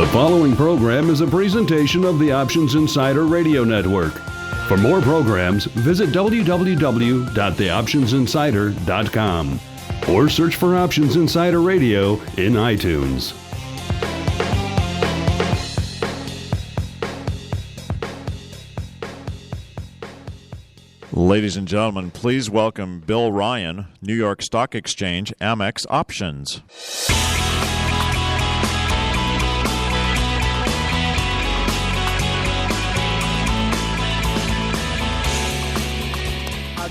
The following program is a presentation of the Options Insider Radio Network. For more programs, visit www.theoptionsinsider.com or search for Options Insider Radio in iTunes. Ladies and gentlemen, please welcome Bill Ryan, New York Stock Exchange, Amex Options.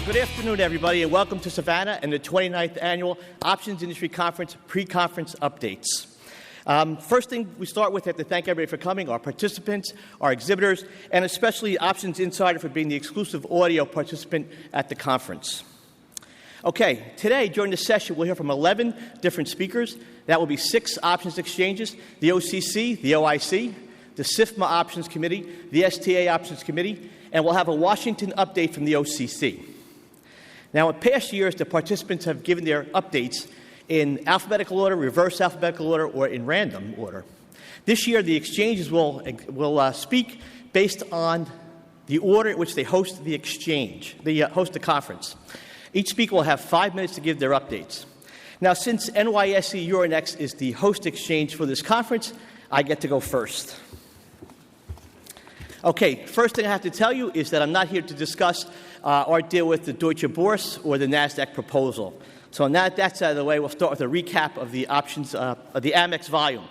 Good afternoon, everybody, and welcome to Savannah and the 29th Annual Options Industry Conference pre-conference updates. First thing we start with, I have to thank everybody for coming, our participants, our exhibitors, and especially Options Insider for being the exclusive audio participant at the conference. Okay, today during the session we'll hear from 11 different speakers. That will be 6 options exchanges, the OCC, the OIC, the SIFMA Options Committee, the STA Options Committee, and we'll have a Washington update from the OCC. Now, in past years, the participants have given their updates in alphabetical order, reverse alphabetical order, or in random order. This year, the exchanges will speak based on the order in which they host the exchange, host the conference. Each speaker will have 5 minutes to give their updates. Now, since NYSE Euronext is the host exchange for this conference, I get to go first. Okay, first thing I have to tell you is that I'm not here to discuss or deal with the Deutsche Börse or the NASDAQ proposal. So now that's out of the way, we'll start with a recap of the options, of the Amex volume.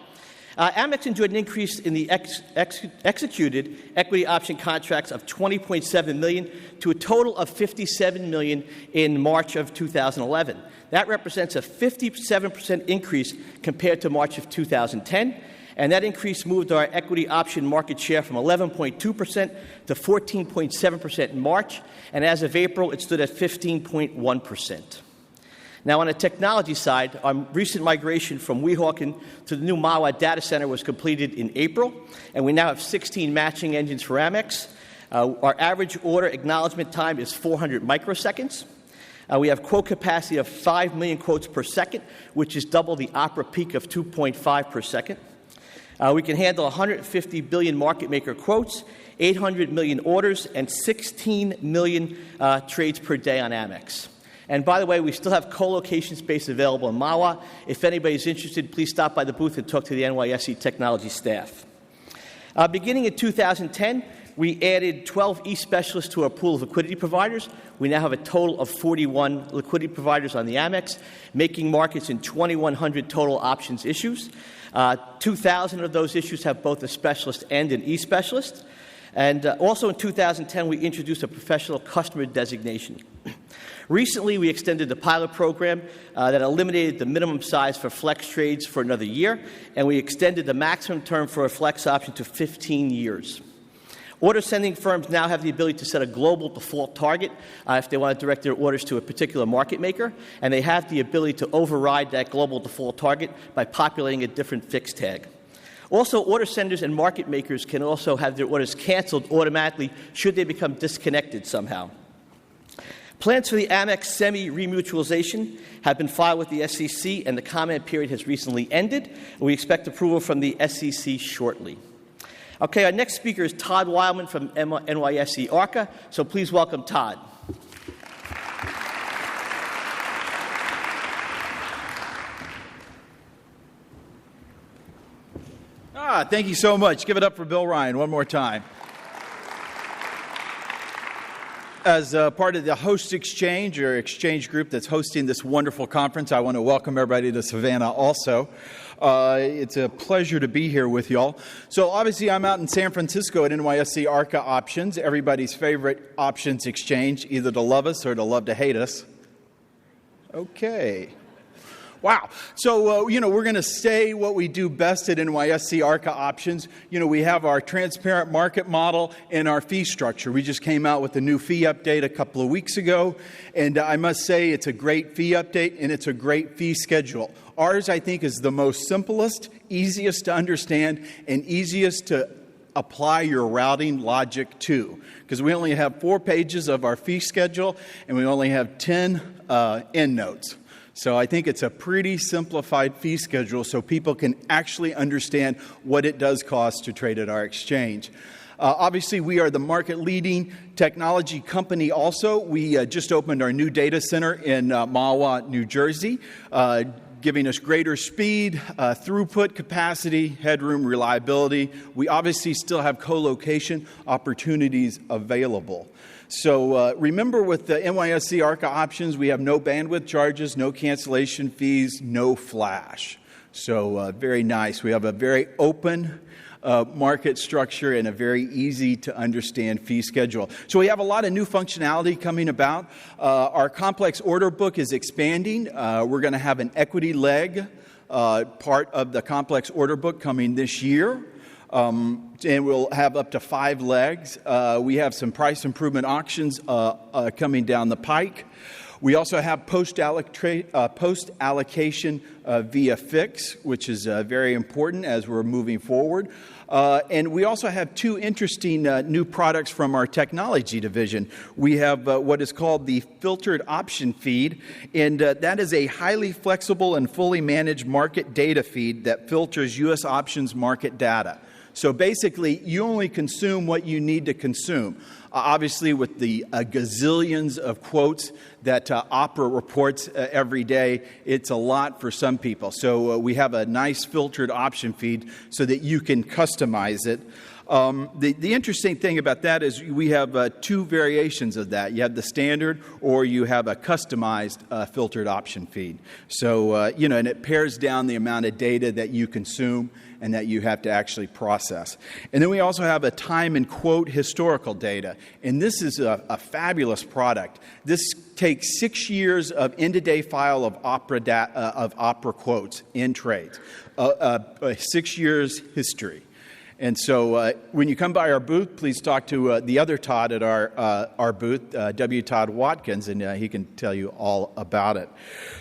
Amex enjoyed an increase in the executed equity option contracts of 20.7 million to a total of 57 million in March of 2011. That represents a 57% increase compared to March of 2010. And that increase moved our equity option market share from 11.2% to 14.7% in March, and as of April, it stood at 15.1%. Now, on the technology side, our recent migration from Weehawken to the new Mahwah data center was completed in April, and we now have 16 matching engines for Amex. Our average order acknowledgement time is 400 microseconds. We have quote capacity of 5 million quotes per second, which is double the Opera peak of 2.5 per second. We can handle 150 billion market maker quotes, 800 million orders, and 16 million trades per day on Amex. And by the way, we still have co-location space available in Mahwah. If anybody's interested, please stop by the booth and talk to the NYSE technology staff. Beginning in 2010, we added 12 e-specialists to our pool of liquidity providers. We now have a total of 41 liquidity providers on the Amex, making markets in 2,100 total options issues. 2,000 of those issues have both a specialist and an e-specialist. And also in 2010, we introduced a professional customer designation. Recently, we extended the pilot program that eliminated the minimum size for flex trades for another year, and we extended the maximum term for a flex option to 15 years. Order sending firms now have the ability to set a global default target if they want to direct their orders to a particular market maker, and they have the ability to override that global default target by populating a different fixed tag. Also, order senders and market makers can also have their orders canceled automatically should they become disconnected somehow. Plans for the Amex semi-remutualization have been filed with the SEC, and the comment period has recently ended. We expect approval from the SEC shortly. Okay, our next speaker is Todd Wildman from NYSE ARCA, so please welcome Todd. Thank you so much. Give it up for Bill Ryan one more time. As part of the host exchange or exchange group that's hosting this wonderful conference, I want to welcome everybody to Savannah also. It's a pleasure to be here with y'all. So obviously I'm out in San Francisco at NYSE ARCA Options, everybody's favorite options exchange, either to love us or to love to hate us. Okay. Wow. So, we're going to say what we do best at NYSE ARCA Options. We have our transparent market model and our fee structure. We just came out with a new fee update a couple of weeks ago, and I must say it's a great fee update and it's a great fee schedule. Ours, I think, is the most simplest, easiest to understand, and easiest to apply your routing logic to, because we only have 4 pages of our fee schedule and we only have 10 endnotes. So I think it's a pretty simplified fee schedule so people can actually understand what it does cost to trade at our exchange. Obviously, we are the market-leading technology company also. We just opened our new data center in Mahwah, New Jersey, giving us greater speed, throughput capacity, headroom, reliability. We obviously still have co-location opportunities available. So remember, with the NYSE ARCA options, we have no bandwidth charges, no cancellation fees, no flash. So very nice. We have a very open market structure and a very easy to understand fee schedule. So we have a lot of new functionality coming about. Our complex order book is expanding. We're going to have an equity leg part of the complex order book coming this year. And we'll have up to 5 legs. We have some price improvement auctions coming down the pike. We also have post-allocation via fix, which is very important as we're moving forward. And we also have 2 interesting new products from our technology division. We have what is called the filtered option feed, and that is a highly flexible and fully managed market data feed that filters U.S. options market data. So basically, you only consume what you need to consume. Obviously, with the gazillions of quotes that Opera reports every day, it's a lot for some people. So we have a nice filtered option feed so that you can customize it. The interesting thing about that is we have 2 variations of that. You have the standard, or you have a customized filtered option feed. So, and it pares down the amount of data that you consume and that you have to actually process. And then we also have a time and quote historical data. And this is a fabulous product. This takes 6 years of end-of-day file of Opera quotes in trades, 6 years history. And so when you come by our booth, please talk to the other Todd at our booth, W. Todd Watkins, and he can tell you all about it.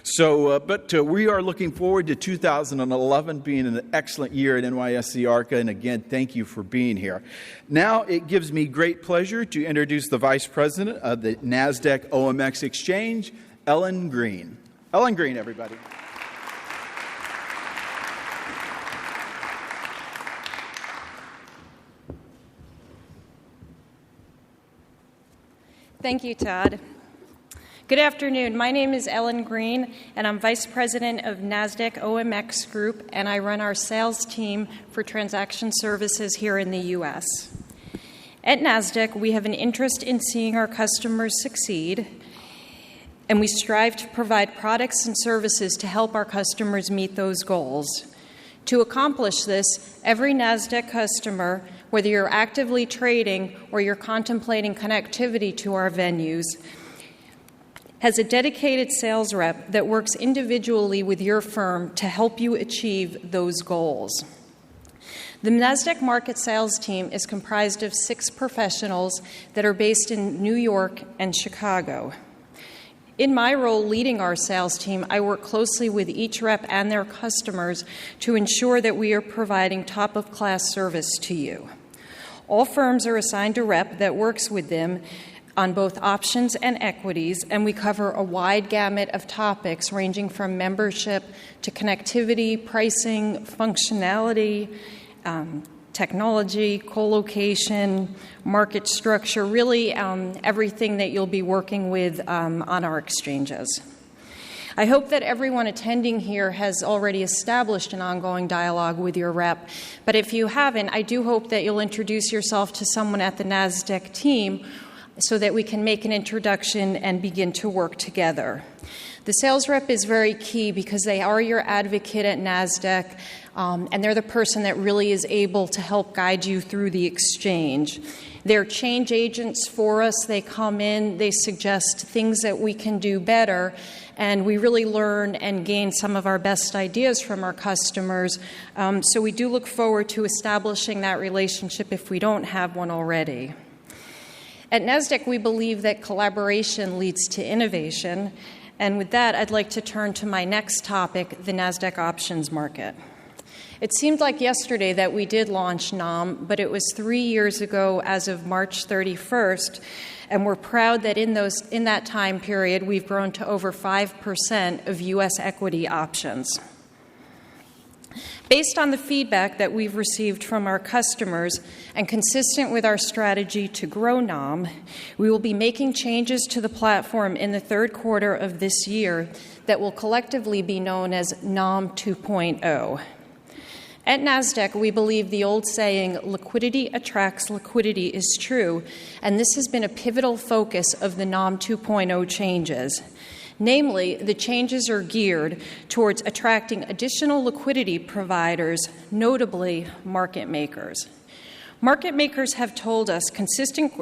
So, but we are looking forward to 2011 being an excellent year at NYSE ARCA, and again, thank you for being here. Now it gives me great pleasure to introduce the Vice President of the NASDAQ OMX Exchange, Ellen Green. Ellen Green, everybody. Thank you, Todd. Good afternoon. My name is Ellen Green, and I'm Vice President of NASDAQ OMX Group, and I run our sales team for transaction services here in the U.S. At NASDAQ, we have an interest in seeing our customers succeed, and we strive to provide products and services to help our customers meet those goals. To accomplish this, every NASDAQ customer, whether you're actively trading or you're contemplating connectivity to our venues, has a dedicated sales rep that works individually with your firm to help you achieve those goals. The NASDAQ market sales team is comprised of 6 professionals that are based in New York and Chicago. In my role leading our sales team, I work closely with each rep and their customers to ensure that we are providing top-of-class service to you. All firms are assigned a rep that works with them on both options and equities, and we cover a wide gamut of topics ranging from membership to connectivity, pricing, functionality, technology, co-location, market structure, really everything that you'll be working with on our exchanges. I hope that everyone attending here has already established an ongoing dialogue with your rep, but if you haven't, I do hope that you'll introduce yourself to someone at the NASDAQ team so that we can make an introduction and begin to work together. The sales rep is very key because they are your advocate at NASDAQ, and they're the person that really is able to help guide you through the exchange. They're change agents for us. They come in, they suggest things that we can do better, and we really learn and gain some of our best ideas from our customers. So we do look forward to establishing that relationship if we don't have one already. At NASDAQ, we believe that collaboration leads to innovation. And with that, I'd like to turn to my next topic, the NASDAQ options market. It seemed like yesterday that we did launch NOM, but it was 3 years ago as of March 31st, and we're proud that in that time period we've grown to over 5% of U.S. equity options. Based on the feedback that we've received from our customers and consistent with our strategy to grow NOM, we will be making changes to the platform in the third quarter of this year that will collectively be known as NOM 2.0. At NASDAQ, we believe the old saying, liquidity attracts liquidity, is true, and this has been a pivotal focus of the NOM 2.0 changes. Namely, the changes are geared towards attracting additional liquidity providers, notably market makers. Market makers have told us consistent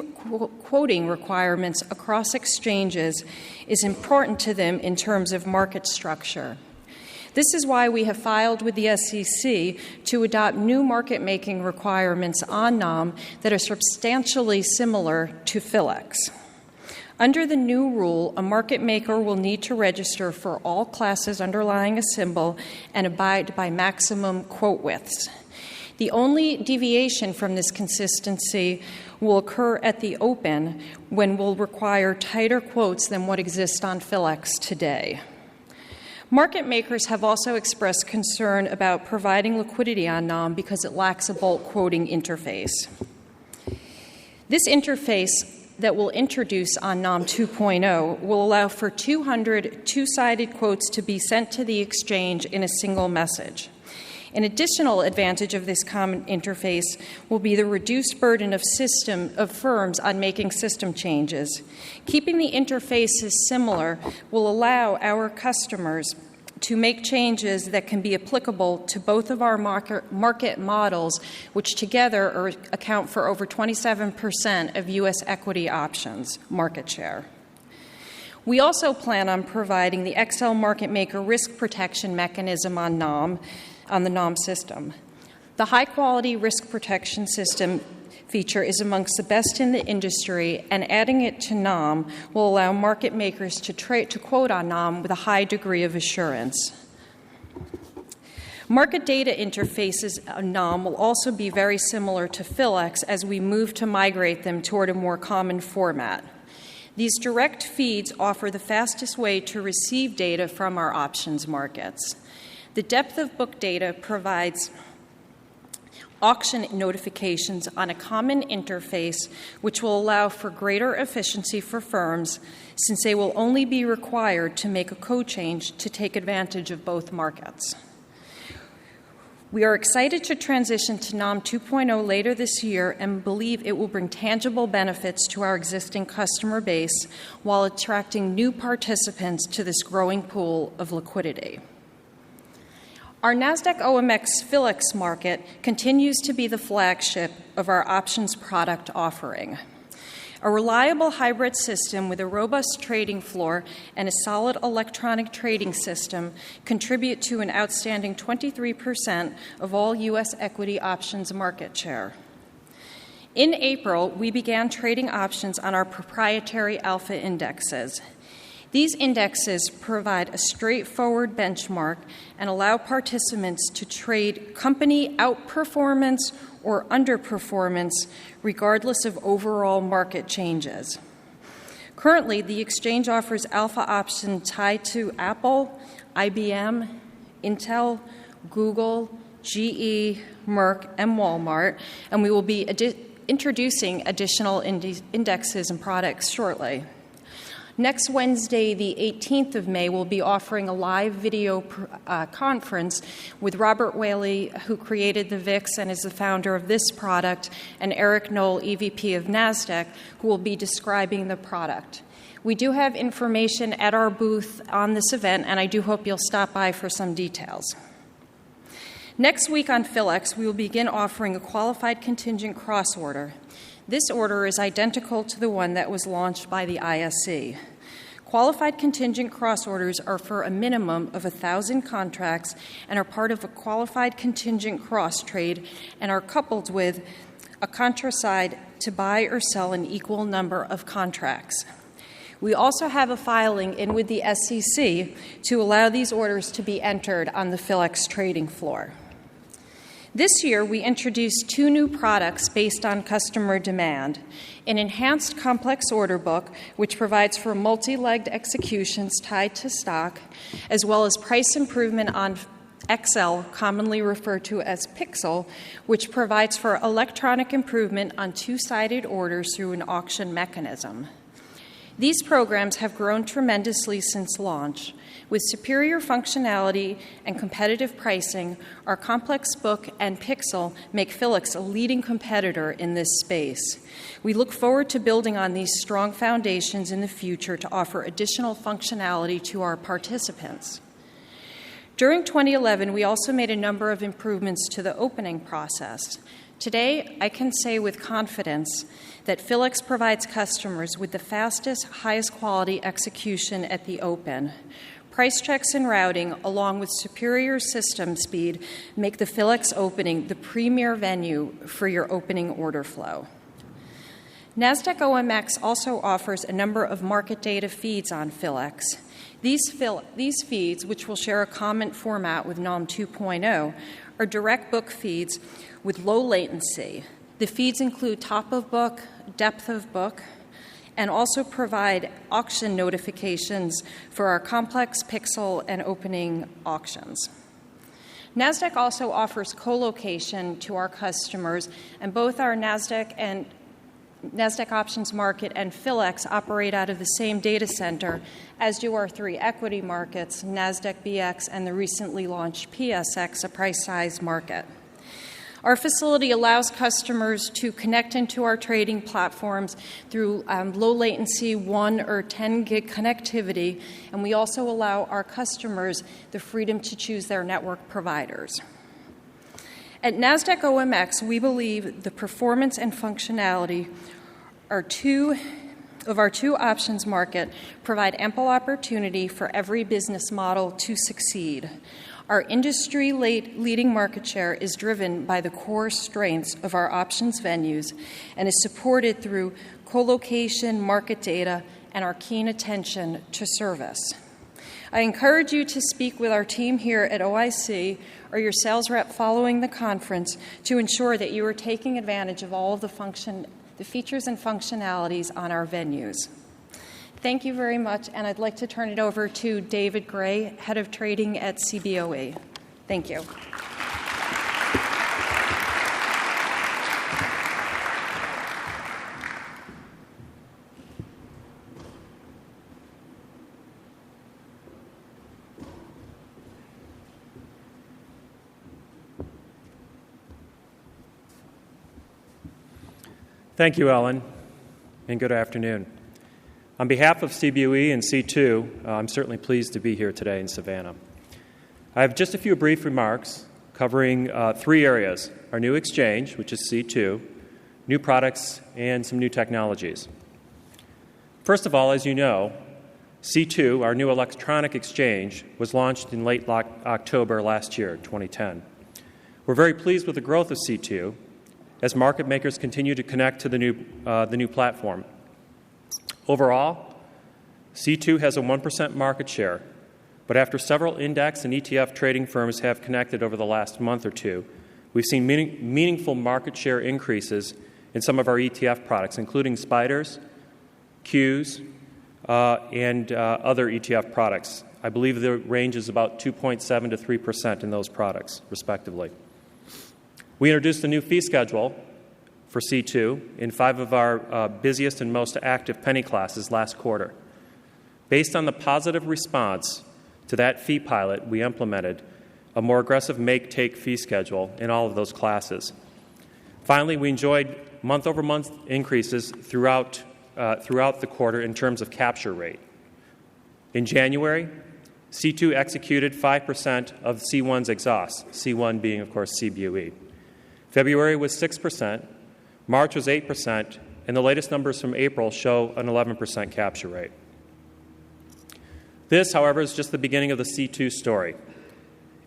quoting requirements across exchanges is important to them in terms of market structure. This is why we have filed with the SEC to adopt new market-making requirements on NOM that are substantially similar to PHLX. Under the new rule, a market maker will need to register for all classes underlying a symbol and abide by maximum quote widths. The only deviation from this consistency will occur at the open, when we'll require tighter quotes than what exist on PHLX today. Market makers have also expressed concern about providing liquidity on NOM because it lacks a bulk quoting interface. This interface that we'll introduce on NOM 2.0 will allow for 200 two-sided quotes to be sent to the exchange in a single message. An additional advantage of this common interface will be the reduced burden of firms on making system changes. Keeping the interfaces similar will allow our customers to make changes that can be applicable to both of our market models, which together account for over 27% of U.S. equity options market share. We also plan on providing the XL market maker risk protection mechanism on the NOM system. The high-quality risk protection system feature is amongst the best in the industry, and adding it to NOM will allow market makers to quote on NOM with a high degree of assurance. Market data interfaces on NOM will also be very similar to PHLX as we move to migrate them toward a more common format. These direct feeds offer the fastest way to receive data from our options markets. The depth of book data provides auction notifications on a common interface, which will allow for greater efficiency for firms, since they will only be required to make a code change to take advantage of both markets. We are excited to transition to NOM 2.0 later this year and believe it will bring tangible benefits to our existing customer base while attracting new participants to this growing pool of liquidity. Our NASDAQ OMX PHLX market continues to be the flagship of our options product offering. A reliable hybrid system with a robust trading floor and a solid electronic trading system contribute to an outstanding 23% of all U.S. equity options market share. In April, we began trading options on our proprietary alpha indexes. These indexes provide a straightforward benchmark and allow participants to trade company outperformance or underperformance regardless of overall market changes. Currently, the exchange offers alpha options tied to Apple, IBM, Intel, Google, GE, Merck, and Walmart, and we will be introducing additional indexes and products shortly. Next Wednesday, the 18th of May, we'll be offering a live video conference with Robert Whaley, who created the VIX and is the founder of this product, and Eric Knoll, EVP of NASDAQ, who will be describing the product. We do have information at our booth on this event, and I do hope you'll stop by for some details. Next week on PHLX, we will begin offering a qualified contingent cross order. This order is identical to the one that was launched by the ISE. Qualified contingent cross orders are for a minimum of 1,000 contracts and are part of a qualified contingent cross trade and are coupled with a contraside to buy or sell an equal number of contracts. We also have a filing in with the SEC to allow these orders to be entered on the PHLX trading floor. This year, we introduced 2 new products based on customer demand: an enhanced complex order book, which provides for multi-legged executions tied to stock, as well as price improvement on XL, commonly referred to as Pixel, which provides for electronic improvement on 2-sided orders through an auction mechanism. These programs have grown tremendously since launch. With superior functionality and competitive pricing, our complex book and Pixel make Philips a leading competitor in this space. We look forward to building on these strong foundations in the future to offer additional functionality to our participants. During 2011, we also made a number of improvements to the opening process. Today, I can say with confidence that Philips provides customers with the fastest, highest quality execution at the open. Price checks and routing, along with superior system speed, make the Philips opening the premier venue for your opening order flow. NASDAQ OMX also offers a number of market data feeds on Philips. These feeds, which will share a common format with NOM 2.0, are direct book feeds with low latency. The feeds include top of book, depth of book, and also provide auction notifications for our complex Pixel and opening auctions. NASDAQ also offers co-location to our customers, and both our NASDAQ Options Market and Philips operate out of the same data center, as do our 3 equity markets, NASDAQ BX and the recently launched PSX, a price-size market. Our facility allows customers to connect into our trading platforms through low-latency 1 or 10 gig connectivity, and we also allow our customers the freedom to choose their network providers. At NASDAQ OMX, we believe the performance and functionality of our 2 options market provide ample opportunity for every business model to succeed. Our industry-leading market share is driven by the core strengths of our options venues and is supported through co-location, market data, and our keen attention to service. I encourage you to speak with our team here at OIC or your sales rep following the conference to ensure that you are taking advantage of all of the features and functionalities on our venues. Thank you very much, and I'd like to turn it over to David Gray, Head of Trading at CBOE. Thank you. Thank you, Ellen, and good afternoon. On behalf of CBOE and C2, I'm certainly pleased to be here today in Savannah. I have just a few brief remarks covering 3 areas: our new exchange, which is C2, new products, and some new technologies. First of all, as you know, C2, our new electronic exchange, was launched in late October last year, 2010. We're very pleased with the growth of C2 as market makers continue to connect to the new platform. Overall, C2 has a 1% market share, but after several index and ETF trading firms have connected over the last month or 2, we've seen meaningful market share increases in some of our ETF products, including Spiders, Qs, and other ETF products. I believe the range is about 2.7 to 3% in those products, respectively. We introduced a new fee schedule for C2 in 5 of our busiest and most active penny classes last quarter. Based on the positive response to that fee pilot, we implemented a more aggressive make-take fee schedule in all of those classes. Finally, we enjoyed month-over-month increases throughout the quarter in terms of capture rate. In January, C2 executed 5% of C1's exhaust, C1 being, of course, CBOE. February was 6%, March was 8%, and the latest numbers from April show an 11% capture rate. This, however, is just the beginning of the C2 story,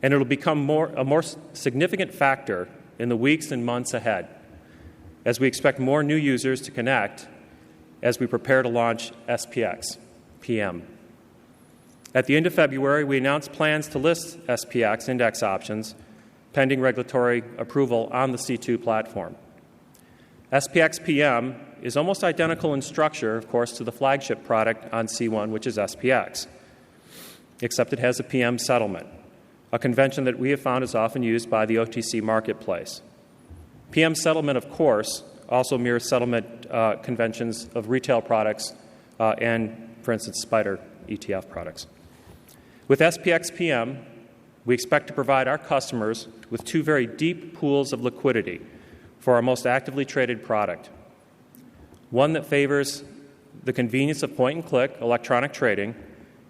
and it will become a more significant factor in the weeks and months ahead as we expect more new users to connect as we prepare to launch SPX PM. At the end of February, we announced plans to list SPX index options pending regulatory approval on the C2 platform. SPX PM is almost identical in structure, of course, to the flagship product on C1, which is SPX, except it has a PM settlement, a convention that we have found is often used by the OTC marketplace. PM settlement, of course, also mirrors settlement conventions of retail products and, for instance, SPDR ETF products. With SPX PM, we expect to provide our customers with two very deep pools of liquidity for our most actively traded product. One that favors the convenience of point-and-click electronic trading,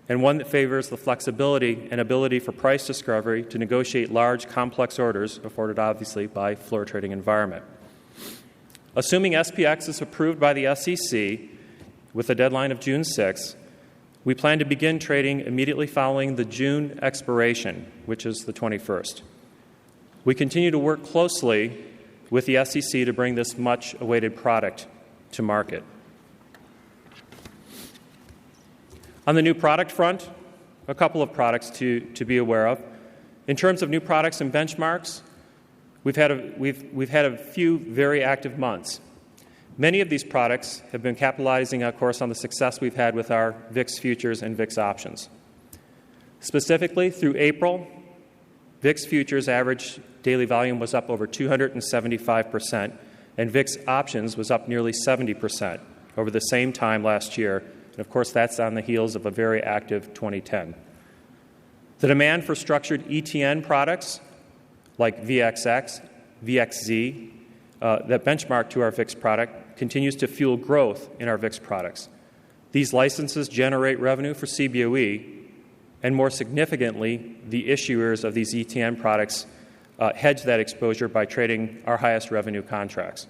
and one that favors the flexibility and ability for price discovery to negotiate large, complex orders afforded, obviously, by floor trading environment. Assuming SPX is approved by the SEC with a deadline of June 6, we plan to begin trading immediately following the June expiration, which is the 21st. We continue to work closely with the SEC to bring this much-awaited product to market. On the new product front, a couple of products to be aware of. In terms of new products and benchmarks, we've had a few very active months. Many of these products have been capitalizing, of course, on the success we've had with our VIX futures and VIX options. Specifically, through April, VIX futures average daily volume was up over 275%, and VIX options was up nearly 70% over the same time last year. And of course, that's on the heels of a very active 2010. The demand for structured ETN products like VXX, VXZ, that benchmark to our VIX product continues to fuel growth in our VIX products. These licenses generate revenue for CBOE, and more significantly, the issuers of these ETN products hedge that exposure by trading our highest revenue contracts.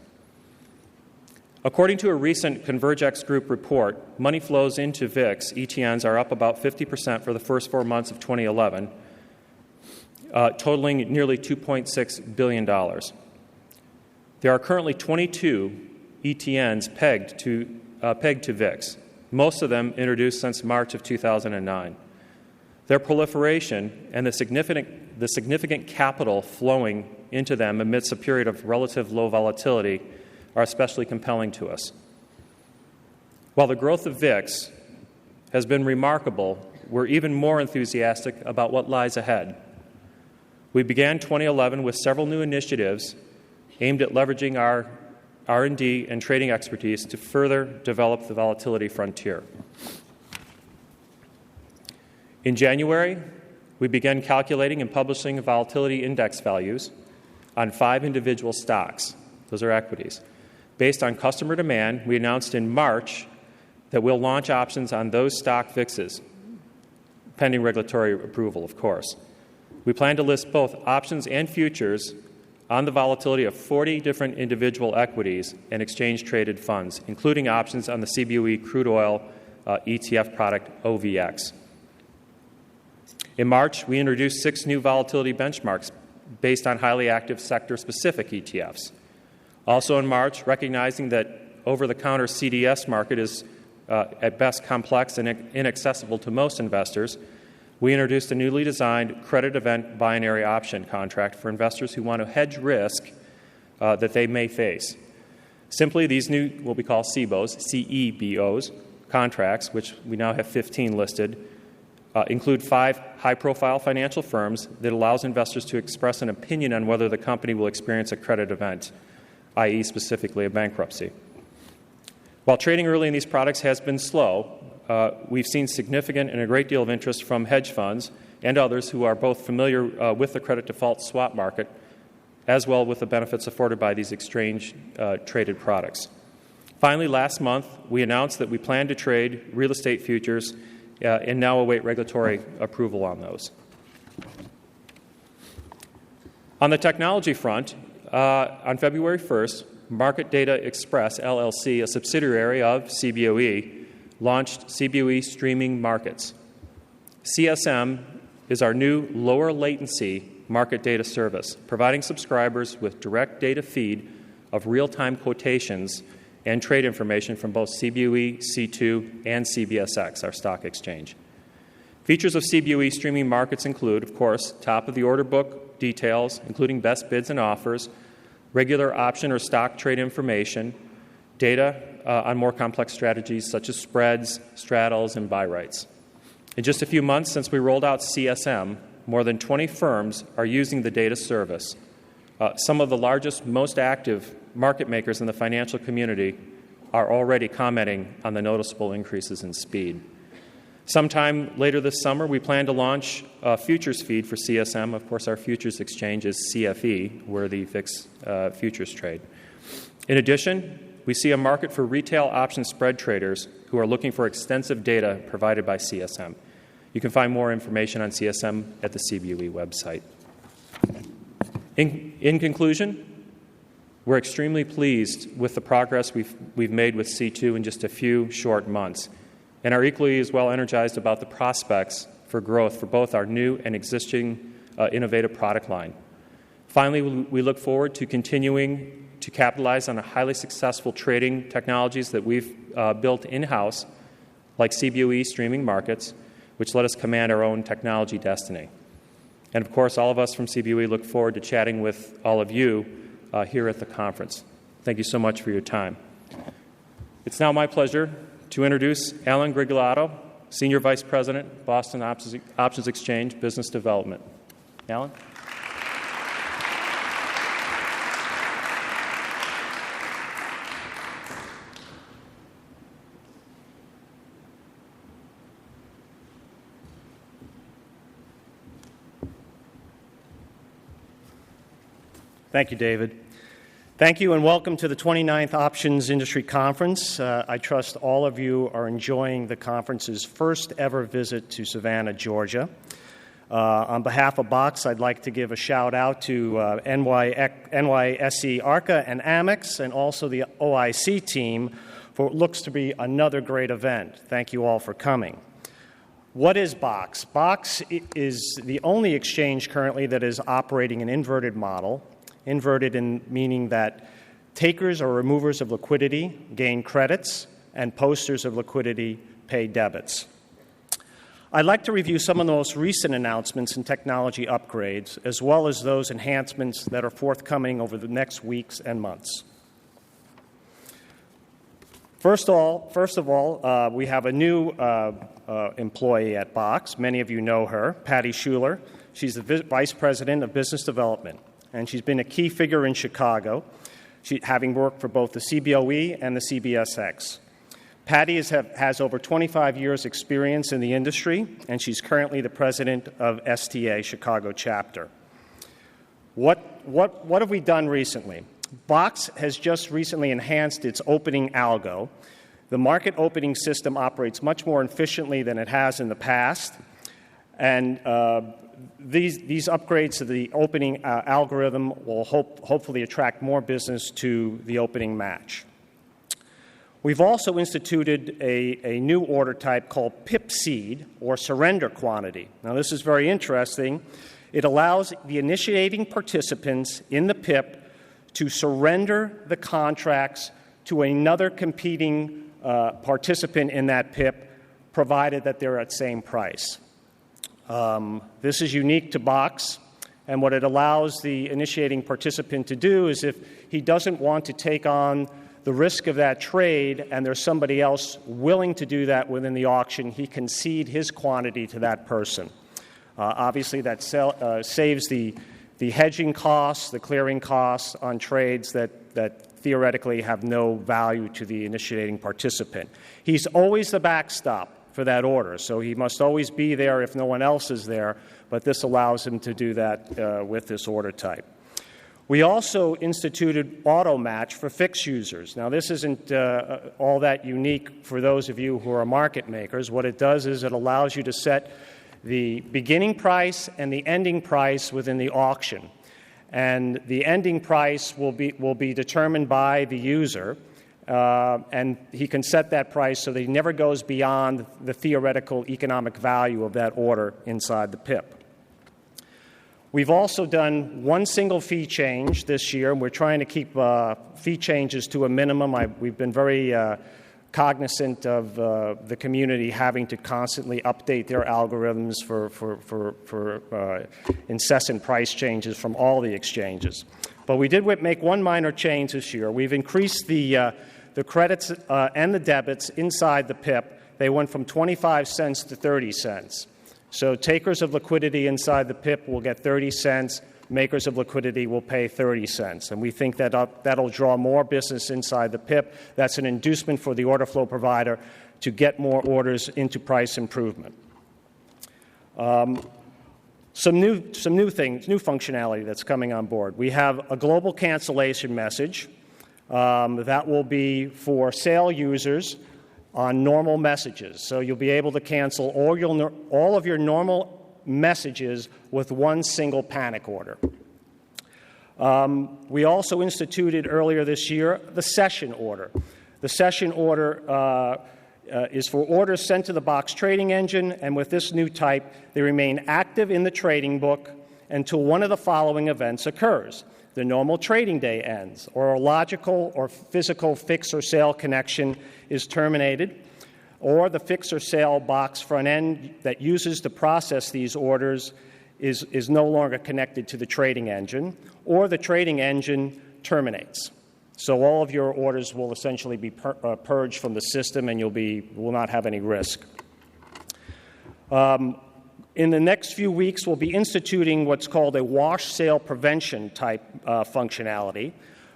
According to a recent ConvergeX Group report, money flows into VIX ETNs are up about 50% for the first 4 months of 2011, totaling nearly $2.6 billion. There are currently 22 ETNs pegged to VIX, most of them introduced since March of 2009. Their proliferation and the significant capital flowing into them amidst a period of relative low volatility are especially compelling to us. While the growth of VIX has been remarkable, we're even more enthusiastic about what lies ahead. We began 2011 with several new initiatives aimed at leveraging our R&D and trading expertise to further develop the volatility frontier. In January, we began calculating and publishing volatility index values on 5 individual stocks. Those are equities. Based on customer demand, we announced in March that we'll launch options on those stock VIXs, pending regulatory approval, of course. We plan to list both options and futures on the volatility of 40 different individual equities and exchange-traded funds, including options on the CBOE crude oil ETF product OVX. In March, we introduced 6 new volatility benchmarks based on highly active sector-specific ETFs. Also in March, recognizing that over-the-counter CDS market is at best complex and inaccessible to most investors, we introduced a newly designed credit event binary option contract for investors who want to hedge risk that they may face. Simply, these new, what we call CBOs, CEBOs, contracts, which we now have 15 listed, include 5 high-profile financial firms that allows investors to express an opinion on whether the company will experience a credit event, i.e. specifically a bankruptcy. While trading early in these products has been slow, we've seen significant and a great deal of interest from hedge funds and others who are both familiar with the credit default swap market as well with the benefits afforded by these exchange-traded products. Finally, last month, we announced that we plan to trade real estate futures and now await regulatory approval on those. On the technology front, on February 1st, Market Data Express, LLC, a subsidiary of CBOE, launched CBOE Streaming Markets. CSM is our new lower latency market data service, providing subscribers with direct data feed of real-time quotations and trade information from both CBOE, C2, and CBSX, our stock exchange. Features of CBOE streaming markets include, of course, top of the order book details, including best bids and offers, regular option or stock trade information, data on more complex strategies such as spreads, straddles, and buy rights. In just a few months since we rolled out CSM, more than 20 firms are using the data service. Some of the largest, most active market makers in the financial community are already commenting on the noticeable increases in speed. Sometime later this summer, we plan to launch a futures feed for CSM. Of course, our futures exchange is CFE, where the VIX futures trade. In addition, we see a market for retail option spread traders who are looking for extensive data provided by CSM. You can find more information on CSM at the CBOE website. In conclusion, we're extremely pleased with the progress we've made with C2 in just a few short months, and are equally as well energized about the prospects for growth for both our new and existing innovative product line. Finally, we look forward to continuing to capitalize on the highly successful trading technologies that we've built in-house, like CBOE streaming markets, which let us command our own technology destiny. And of course, all of us from CBOE look forward to chatting with all of you here at the conference. Thank you so much for your time. It's now my pleasure to introduce Alan Grigolato, Senior Vice President, Boston Options Exchange Business Development. Alan? Thank you, David. Thank you and welcome to the 29th Options Industry Conference. I trust all of you are enjoying the conference's first ever visit to Savannah, Georgia. On behalf of BOX, I'd like to give a shout out to NYSE ARCA and Amex, and also the OIC team for what looks to be another great event. Thank you all for coming. What is BOX? BOX is the only exchange currently that is operating an inverted model. Inverted in meaning that takers or removers of liquidity gain credits and posters of liquidity pay debits. I'd like to review some of the most recent announcements and technology upgrades, as well as those enhancements that are forthcoming over the next weeks and months. First of all, we have a new employee at BOX. Many of you know her, Patty Schuler. She's the Vice President of Business Development, and she's been a key figure in Chicago, having worked for both the CBOE and the CBSX. Patty has over 25 years' experience in the industry, and she's currently the president of STA Chicago chapter. What have we done recently? BOX has just recently enhanced its opening algo. The market opening system operates much more efficiently than it has in the past, and these upgrades to the opening algorithm will hopefully attract more business to the opening match. We've also instituted a new order type called PIP seed, or surrender quantity. Now, this is very interesting. It allows the initiating participants in the PIP to surrender the contracts to another competing participant in that PIP, provided that they're at same price. This is unique to BOX, and what it allows the initiating participant to do is, if he doesn't want to take on the risk of that trade and there's somebody else willing to do that within the auction, he can cede his quantity to that person. Obviously, that saves the hedging costs, the clearing costs on trades that theoretically have no value to the initiating participant. He's always the backstop for that order, so he must always be there if no one else is there, but this allows him to do that with this order type. We also instituted auto match for fixed users. Now, this isn't all that unique for those of you who are market makers. What it does is it allows you to set the beginning price and the ending price within the auction, and the ending price will be determined by the user. And he can set that price so that he never goes beyond the theoretical economic value of that order inside the PIP. We've also done one single fee change this year, and we're trying to keep fee changes to a minimum. We've been very cognizant of the community having to constantly update their algorithms for incessant price changes from all the exchanges. But we did make one minor change this year. We've increased the credits and the debits inside the PIP. They went from 25 cents to 30 cents. So takers of liquidity inside the PIP will get 30 cents. Makers of liquidity will pay 30 cents. And we think that that'll draw more business inside the PIP. That's an inducement for the order flow provider to get more orders into price improvement. Some new things, new functionality that's coming on board. We have a global cancellation message that will be for sale users on normal messages. So you'll be able to cancel all of your normal messages with one single panic order. We also instituted earlier this year the session order. The session order is for orders sent to the box trading engine, and with this new type, they remain active in the trading book until one of the following events occurs. The normal trading day ends, or a logical or physical fix or sale connection is terminated, or the fix or sale box front end that uses to process these orders is no longer connected to the trading engine, or the trading engine terminates. So all of your orders will essentially be purged from the system, and will not have any risk. In the next few weeks, we'll be instituting what's called a wash sale prevention type functionality,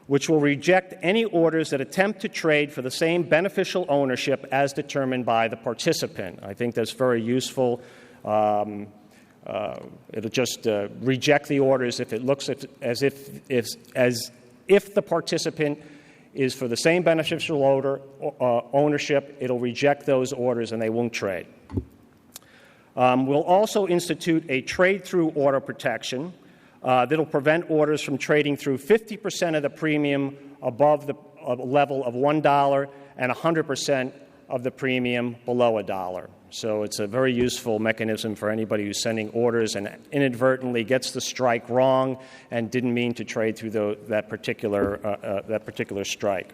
which will reject any orders that attempt to trade for the same beneficial ownership as determined by the participant. I think that's very useful. It'll just reject the orders if it looks as if the participant is for the same beneficial ownership. It'll reject those orders and they won't trade. We'll also institute a trade-through order protection that'll prevent orders from trading through 50% of the premium above the level of $1 and 100% of the premium below $1. So it's a very useful mechanism for anybody who's sending orders and inadvertently gets the strike wrong and didn't mean to trade through that particular strike.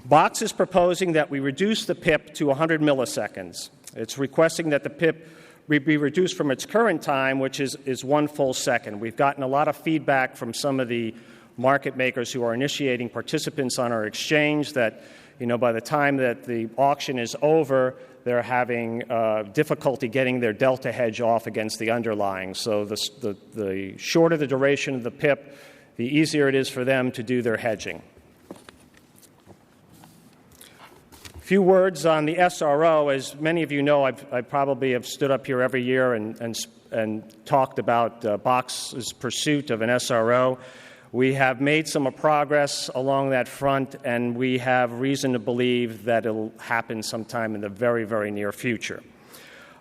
Box is proposing that we reduce the PIP to 100 milliseconds. It's requesting that the PIP be reduced from its current time, which is 1 full second. We've gotten a lot of feedback from some of the market makers who are initiating participants on our exchange that, by the time that the auction is over, they're having difficulty getting their delta hedge off against the underlying. So the shorter the duration of the PIP, the easier it is for them to do their hedging. A few words on the SRO. As many of you know, I probably have stood up here every year and talked about Box's pursuit of an SRO. We have made some progress along that front, and we have reason to believe that it'll happen sometime in the very, very near future.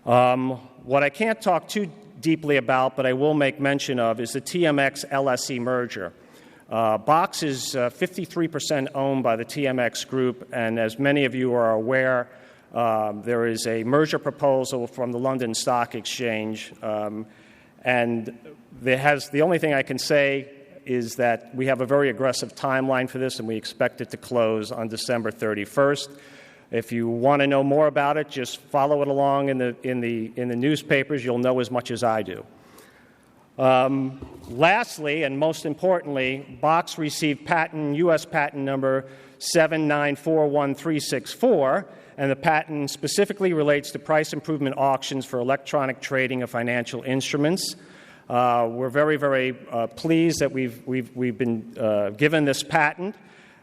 What I can't talk too deeply about, but I will make mention of, is the TMX-LSE merger. Box is 53% owned by the TMX Group, and as many of you are aware, there is a merger proposal from the London Stock Exchange, and the only thing I can say is that we have a very aggressive timeline for this, and we expect it to close on December 31st. If you want to know more about it, just follow it along in the newspapers. You'll know as much as I do. Lastly, and most importantly, Box received U.S. patent number 7941364, and the patent specifically relates to price improvement auctions for electronic trading of financial instruments. We're very, very pleased that we've been given this patent.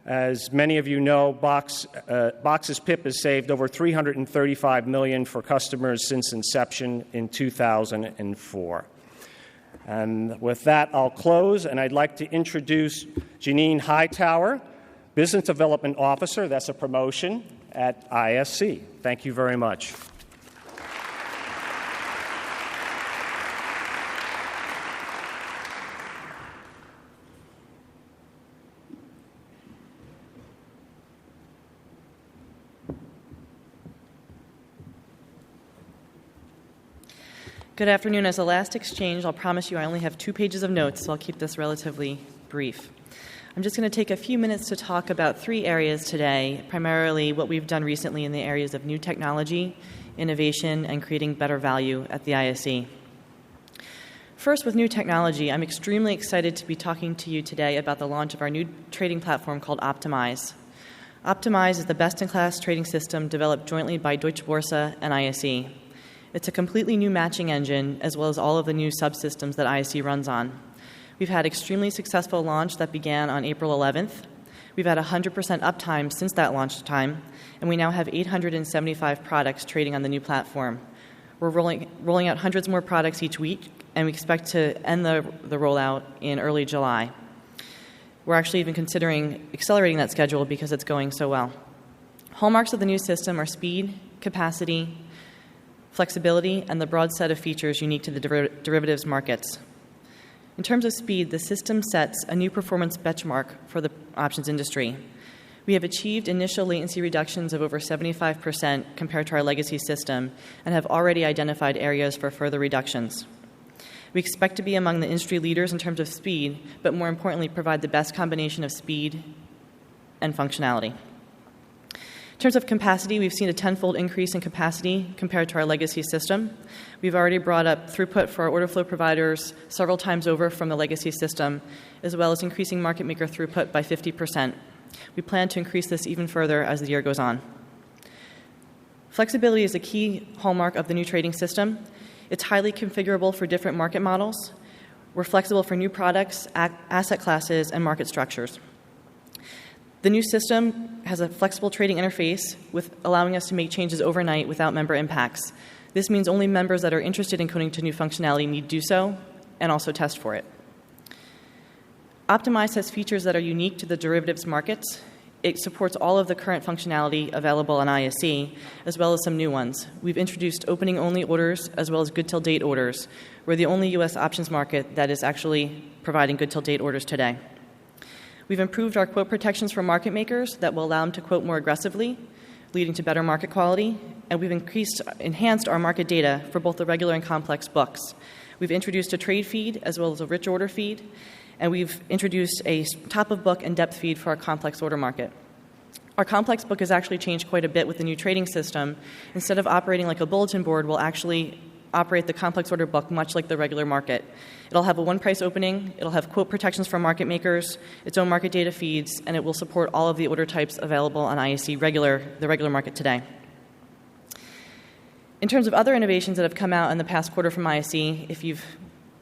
As many of you know, Box's PIP has saved over $335 million for customers since inception in 2004. And with that, I'll close, and I'd like to introduce Janine Hightower, Business Development Officer, that's a promotion, at ISC. Thank you very much. Good afternoon. As the last exchange, I'll promise you I only have 2 pages of notes, so I'll keep this relatively brief. I'm just going to take a few minutes to talk about three areas today, primarily what we've done recently in the areas of new technology, innovation, and creating better value at the ISE. First, with new technology, I'm extremely excited to be talking to you today about the launch of our new trading platform called Optimize. Optimize is the best-in-class trading system developed jointly by Deutsche Börse and ISE. It's a completely new matching engine, as well as all of the new subsystems that ISE runs on. We've had extremely successful launch that began on April 11th. We've had 100% uptime since that launch time, and we now have 875 products trading on the new platform. We're rolling out hundreds more products each week, and we expect to end the rollout in early July. We're actually even considering accelerating that schedule because it's going so well. Hallmarks of the new system are speed, capacity, flexibility, and the broad set of features unique to the derivatives markets. In terms of speed, the system sets a new performance benchmark for the options industry. We have achieved initial latency reductions of over 75% compared to our legacy system and have already identified areas for further reductions. We expect to be among the industry leaders in terms of speed, but more importantly, provide the best combination of speed and functionality. In terms of capacity, we've seen a tenfold increase in capacity compared to our legacy system. We've already brought up throughput for our order flow providers several times over from the legacy system, as well as increasing market maker throughput by 50%. We plan to increase this even further as the year goes on. Flexibility is a key hallmark of the new trading system. It's highly configurable for different market models. We're flexible for new products, asset classes, and market structures. The new system has a flexible trading interface with allowing us to make changes overnight without member impacts. This means only members that are interested in coding to new functionality need do so and also test for it. Optimize has features that are unique to the derivatives markets. It supports all of the current functionality available on ISE, as well as some new ones. We've introduced opening-only orders as well as good-till-date orders. We're the only U.S. options market that is actually providing good-till-date orders today. We've improved our quote protections for market makers that will allow them to quote more aggressively, leading to better market quality, and we've enhanced our market data for both the regular and complex books. We've introduced a trade feed as well as a rich order feed, and we've introduced a top-of-book and depth feed for our complex order market. Our complex book has actually changed quite a bit with the new trading system. Instead of operating like a bulletin board, we'll actually operate the complex order book much like the regular market. It'll have a one-price opening, it'll have quote protections for market makers, its own market data feeds, and it will support all of the order types available on ISE, the regular market today. In terms of other innovations that have come out in the past quarter from ISE, if you've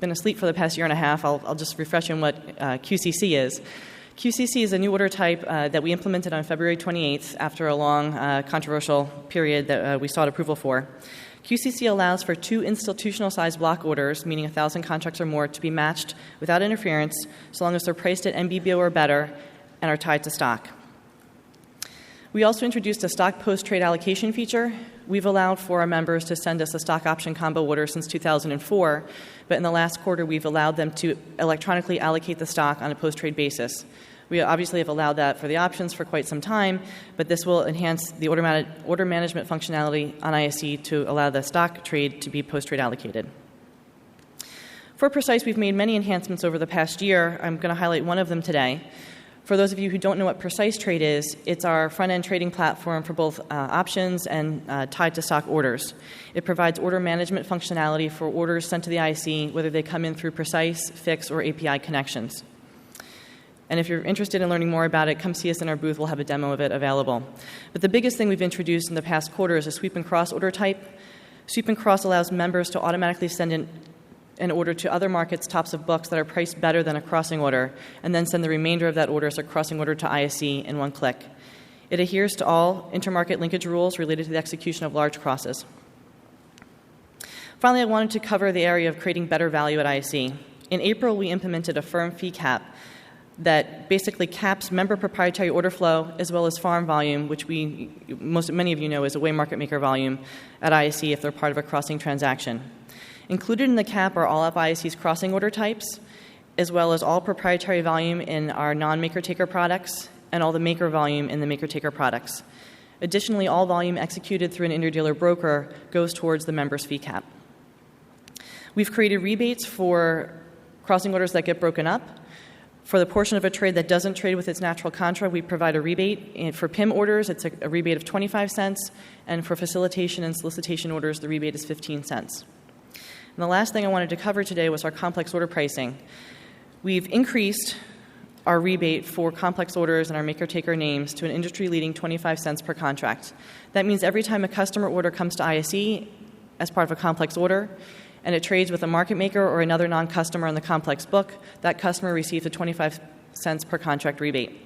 been asleep for the past year and a half, I'll just refresh you on what QCC is. QCC is a new order type that we implemented on February 28th after a long controversial period that we sought approval for. QCC allows for 2 institutional-sized block orders, meaning 1,000 contracts or more, to be matched without interference so long as they're priced at NBBO or better and are tied to stock. We also introduced a stock post-trade allocation feature. We've allowed for our members to send us a stock option combo order since 2004, but in the last quarter we've allowed them to electronically allocate the stock on a post-trade basis. We obviously have allowed that for the options for quite some time, but this will enhance the order management functionality on ISE to allow the stock trade to be post-trade allocated. For Precise, we've made many enhancements over the past year. I'm going to highlight one of them today. For those of you who don't know what Precise Trade is, it's our front-end trading platform for both options and tied to stock orders. It provides order management functionality for orders sent to the ISE, whether they come in through Precise, Fix, or API connections. And if you're interested in learning more about it, come see us in our booth. We'll have a demo of it available. But the biggest thing we've introduced in the past quarter is a sweep and cross order type. Sweep and cross allows members to automatically send in an order to other markets' tops of books that are priced better than a crossing order, and then send the remainder of that order as a crossing order to ISE in one click. It adheres to all intermarket linkage rules related to the execution of large crosses. Finally, I wanted to cover the area of creating better value at ISE. In April, we implemented a firm fee cap that basically caps member proprietary order flow as well as farm volume, which many of you know is away market maker volume at ISE if they're part of a crossing transaction. Included in the cap are all of ISE's crossing order types, as well as all proprietary volume in our non-maker-taker products and all the maker volume in the maker-taker products. Additionally, all volume executed through an interdealer broker goes towards the member's fee cap. We've created rebates for crossing orders that get broken up. For the portion of a trade that doesn't trade with its natural contra, we provide a rebate. And for PIM orders, it's a rebate of 25 cents. And for facilitation and solicitation orders, the rebate is 15 cents. And the last thing I wanted to cover today was our complex order pricing. We've increased our rebate for complex orders and our maker-taker names to an industry-leading 25 cents per contract. That means every time a customer order comes to ISE as part of a complex order, and it trades with a market maker or another non-customer on the complex book, that customer receives a 25 cents per contract rebate.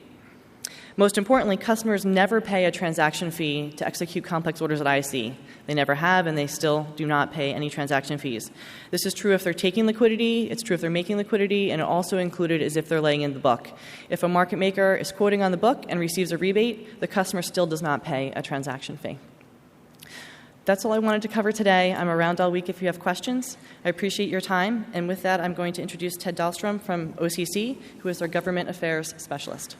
Most importantly, customers never pay a transaction fee to execute complex orders at ISE. They never have, and they still do not pay any transaction fees. This is true if they're taking liquidity, it's true if they're making liquidity, and it also included is if they're laying in the book. If a market maker is quoting on the book and receives a rebate, the customer still does not pay a transaction fee. That's all I wanted to cover today. I'm around all week if you have questions. I appreciate your time, and with that, I'm going to introduce Ted Dahlstrom from OCC, who is our Government Affairs Specialist.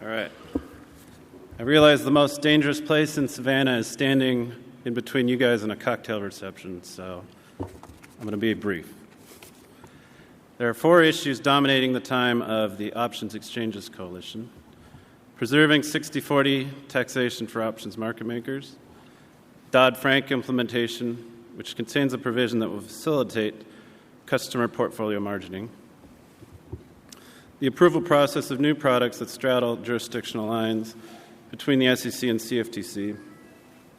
All right. I realize the most dangerous place in Savannah is standing in between you guys and a cocktail reception, so I'm going to be brief. There are 4 issues dominating the time of the Options Exchanges Coalition: preserving 60/40 taxation for options market makers, Dodd-Frank implementation, which contains a provision that will facilitate customer portfolio margining, the approval process of new products that straddle jurisdictional lines between the SEC and CFTC,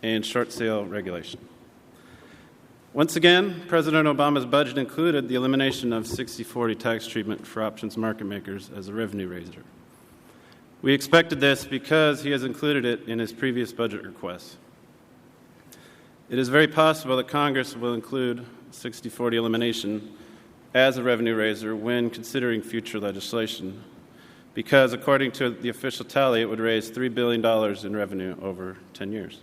and short sale regulation. Once again, President Obama's budget included the elimination of 60/40 tax treatment for options market makers as a revenue raiser. We expected this because he has included it in his previous budget requests. It is very possible that Congress will include 60/40 elimination as a revenue raiser when considering future legislation, because according to the official tally, it would raise $3 billion in revenue over 10 years.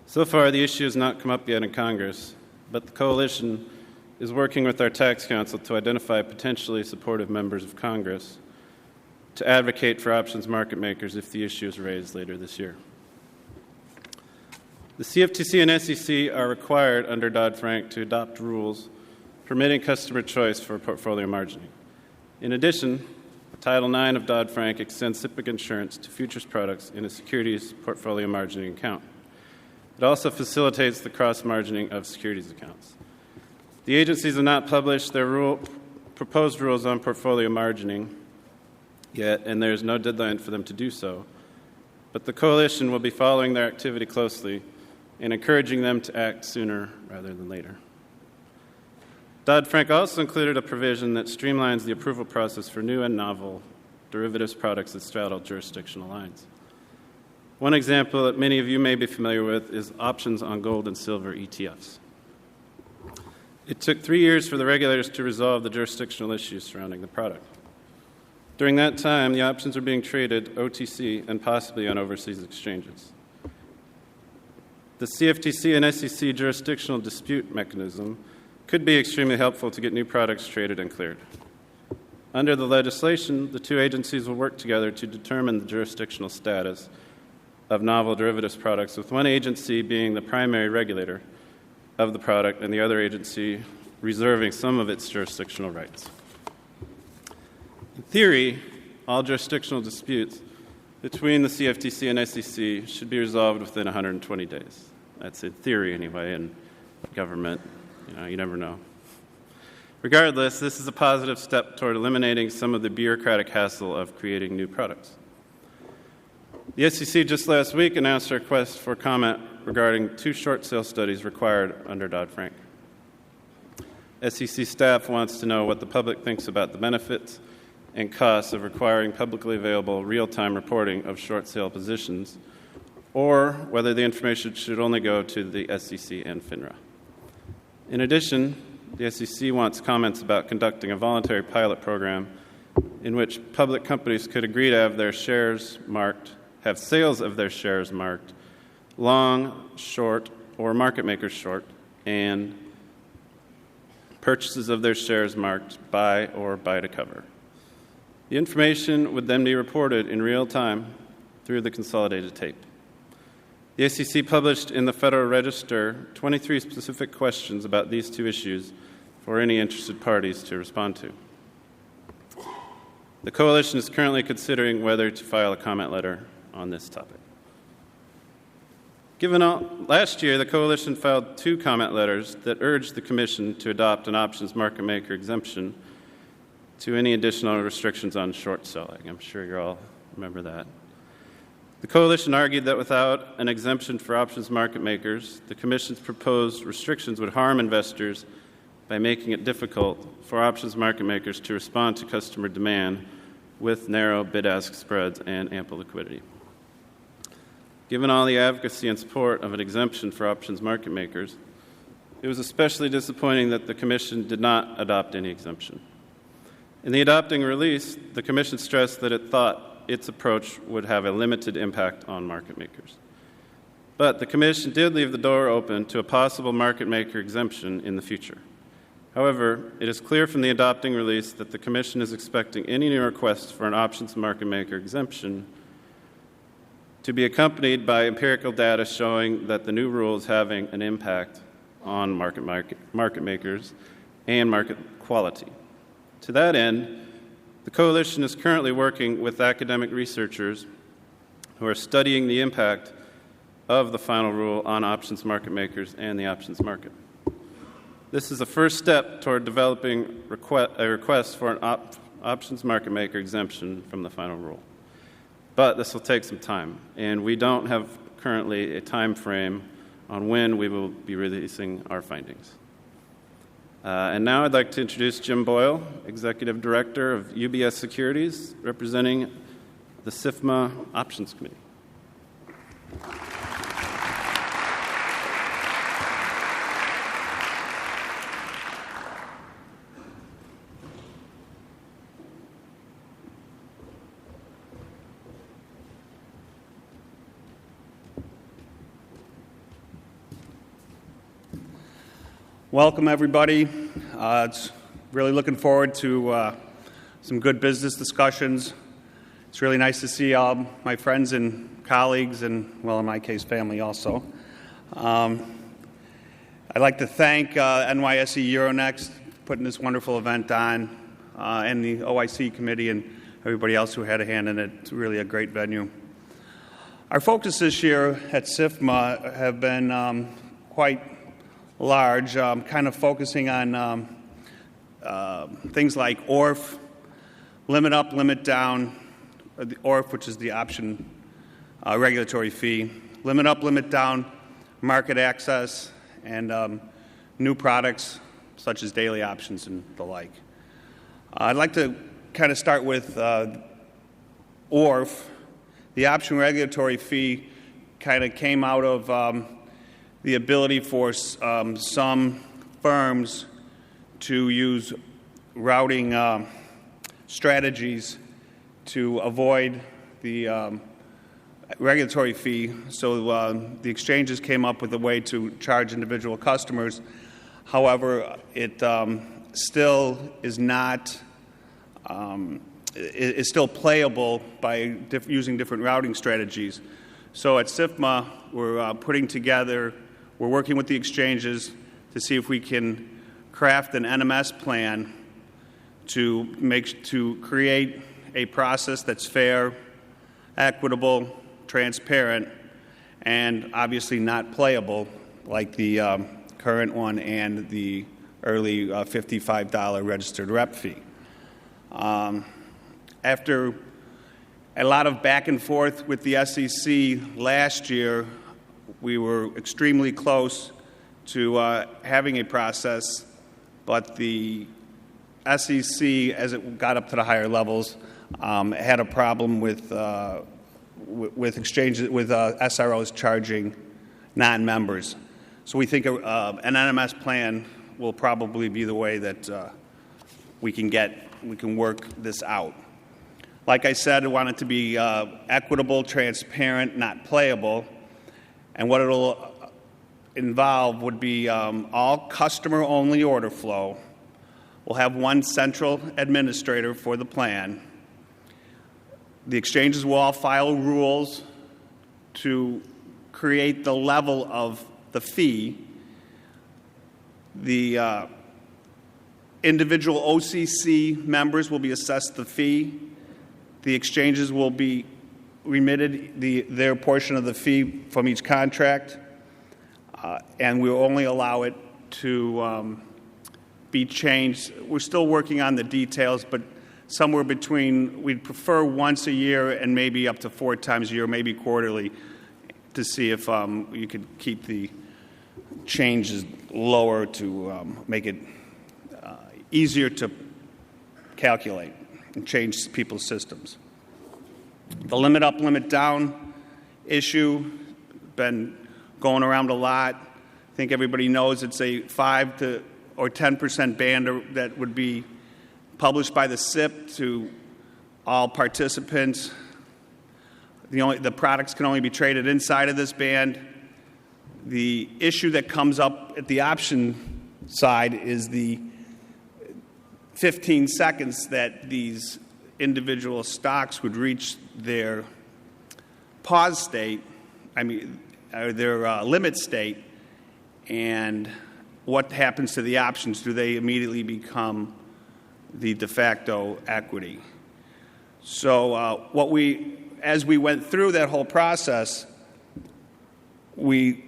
So far, the issue has not come up yet in Congress, but the coalition is working with our tax council to identify potentially supportive members of Congress to advocate for options market makers if the issue is raised later this year. The CFTC and SEC are required under Dodd-Frank to adopt rules permitting customer choice for portfolio margining. In addition, Title IX of Dodd-Frank extends SIPC insurance to futures products in a securities portfolio margining account. It also facilitates the cross-margining of securities accounts. The agencies have not published their proposed rules on portfolio margining yet, and there is no deadline for them to do so. But the coalition will be following their activity closely and encouraging them to act sooner rather than later. Dodd-Frank also included a provision that streamlines the approval process for new and novel derivatives products that straddle jurisdictional lines. One example that many of you may be familiar with is options on gold and silver ETFs. It took 3 years for the regulators to resolve the jurisdictional issues surrounding the product. During that time, the options are being traded OTC and possibly on overseas exchanges. The CFTC and SEC jurisdictional dispute mechanism could be extremely helpful to get new products traded and cleared. Under the legislation, the 2 agencies will work together to determine the jurisdictional status of novel derivatives products, with one agency being the primary regulator of the product and the other agency reserving some of its jurisdictional rights. In theory, all jurisdictional disputes between the CFTC and SEC should be resolved within 120 days. That's in theory anyway, in government, you never know. Regardless, this is a positive step toward eliminating some of the bureaucratic hassle of creating new products. The SEC just last week announced a request for comment regarding 2 short sale studies required under Dodd-Frank. SEC staff wants to know what the public thinks about the benefits and costs of requiring publicly available real-time reporting of short sale positions, or whether the information should only go to the SEC and FINRA. In addition, the SEC wants comments about conducting a voluntary pilot program in which public companies could agree to have their shares marked, have sales of their shares marked long, short, or market makers short, and purchases of their shares marked buy or buy to cover. The information would then be reported in real time through the consolidated tape. The SEC published in the Federal Register 23 specific questions about these two issues for any interested parties to respond to. The Coalition is currently considering whether to file a comment letter on this topic. Last year, the Coalition filed 2 comment letters that urged the Commission to adopt an options market maker exemption to any additional restrictions on short selling. I'm sure you all remember that. The Coalition argued that without an exemption for options market makers, the Commission's proposed restrictions would harm investors by making it difficult for options market makers to respond to customer demand with narrow bid-ask spreads and ample liquidity. Given all the advocacy and support of an exemption for options market makers, it was especially disappointing that the Commission did not adopt any exemption. In the adopting release, the Commission stressed that it thought its approach would have a limited impact on market makers. But the Commission did leave the door open to a possible market maker exemption in the future. However, it is clear from the adopting release that the Commission is expecting any new requests for an options market maker exemption to be accompanied by empirical data showing that the new rule is having an impact on market makers and market quality. To that end, the Coalition is currently working with academic researchers who are studying the impact of the final rule on options market makers and the options market. This is the first step toward developing a request for an options market maker exemption from the final rule. But this will take some time, and we don't have currently a time frame on when we will be releasing our findings. And now I'd like to introduce Jim Boyle, Executive Director of UBS Securities, representing the SIFMA Options Committee. Welcome, everybody. It's really looking forward to some good business discussions. It's really nice to see all my friends and colleagues and, well, in my case, family also. I'd like to thank NYSE Euronext for putting this wonderful event on, and the OIC committee and everybody else who had a hand in it. It's really a great venue. Our focus this year at SIFMA have been quite large, kind of focusing on things like ORF, limit up, limit down, the ORF, which is the option regulatory fee, limit up, limit down, market access, and new products such as daily options and the like. I'd like to kind of start with ORF. The option regulatory fee kind of came out of the ability for some firms to use routing strategies to avoid the regulatory fee. So the exchanges came up with a way to charge individual customers. However, it still is not is still playable by using different routing strategies. So at SIFMA, we're working with the exchanges to see if we can craft an NMS plan to create a process that's fair, equitable, transparent, and obviously not playable like the current one and the early $55 registered rep fee. After a lot of back and forth with the SEC last year, we were extremely close to having a process, but the SEC, as it got up to the higher levels, had a problem with exchanges with SROs charging non-members. So we think an NMS plan will probably be the way that we can work this out. Like I said, I want it to be equitable, transparent, not playable. And what it'll involve would be all customer-only order flow. We'll have one central administrator for the plan, The exchanges will all file rules to create the level of the fee. The individual OCC members will be assessed the fee. The exchanges will be remitted their portion of the fee from each contract, and we will only allow it to be changed. We're still working on the details, but somewhere between, we'd prefer once a year and maybe up to 4 times a year, maybe quarterly, to see if you could keep the changes lower to make it easier to calculate and change people's systems. The limit up, limit down issue, been going around a lot. I think everybody knows it's a 5 or 10% band that would be published by the SIP to all participants. The products can only be traded inside of this band. The issue that comes up at the option side is the 15 seconds that these individual stocks would reach their pause state, or their limit state, and what happens to the options? Do they immediately become the de facto equity? So as we went through that whole process, we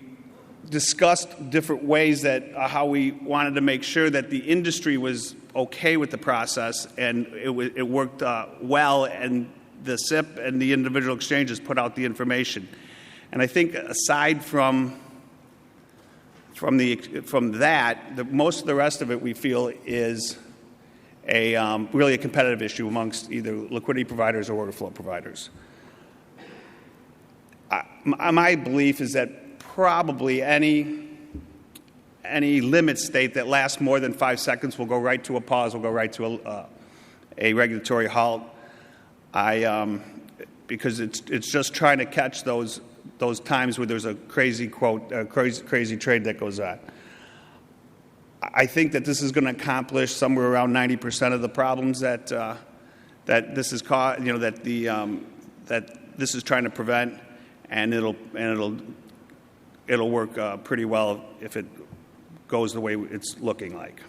discussed different ways that how we wanted to make sure that the industry was okay with the process, and it worked well, and the SIP and the individual exchanges put out the information. And I think aside from that, most of the rest of it we feel is really a competitive issue amongst either liquidity providers or order flow providers. My belief is that probably any limit state that lasts more than 5 seconds will go right to a pause, will go right to a regulatory halt. Because it's just trying to catch those times where there's a crazy crazy trade that goes on. I think that this is going to accomplish somewhere around 90% of the problems that this is that this is trying to prevent, and it'll work pretty well if it goes the way it's looking like.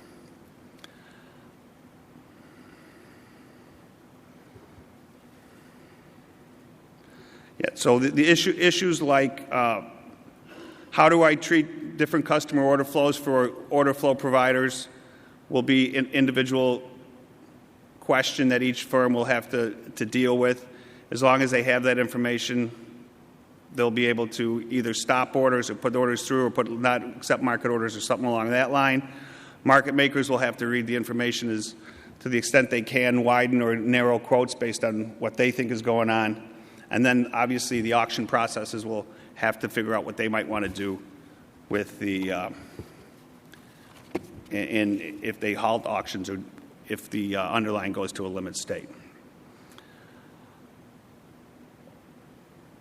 Yeah, so the issues like how do I treat different customer order flows for order flow providers will be an individual question that each firm will have to deal with. As long as they have that information, they'll be able to either stop orders or put orders through or not accept market orders or something along that line. Market makers will have to read the information as to the extent they can, widen or narrow quotes based on what they think is going on. And then, obviously, the auction processes will have to figure out what they might want to do with if they halt auctions or if the underlying goes to a limit state.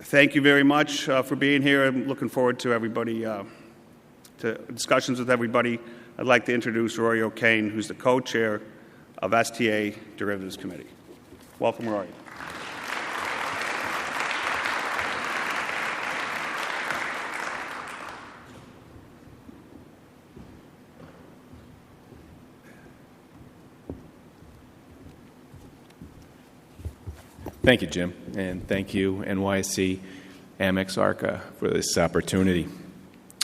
Thank you very much for being here. I'm looking forward to everybody, to discussions with everybody. I'd like to introduce Rory O'Kane, who's the co-chair of STA Derivatives Committee. Welcome, Rory. Thank you, Jim, and thank you, NYSE, Amex, ARCA, for this opportunity.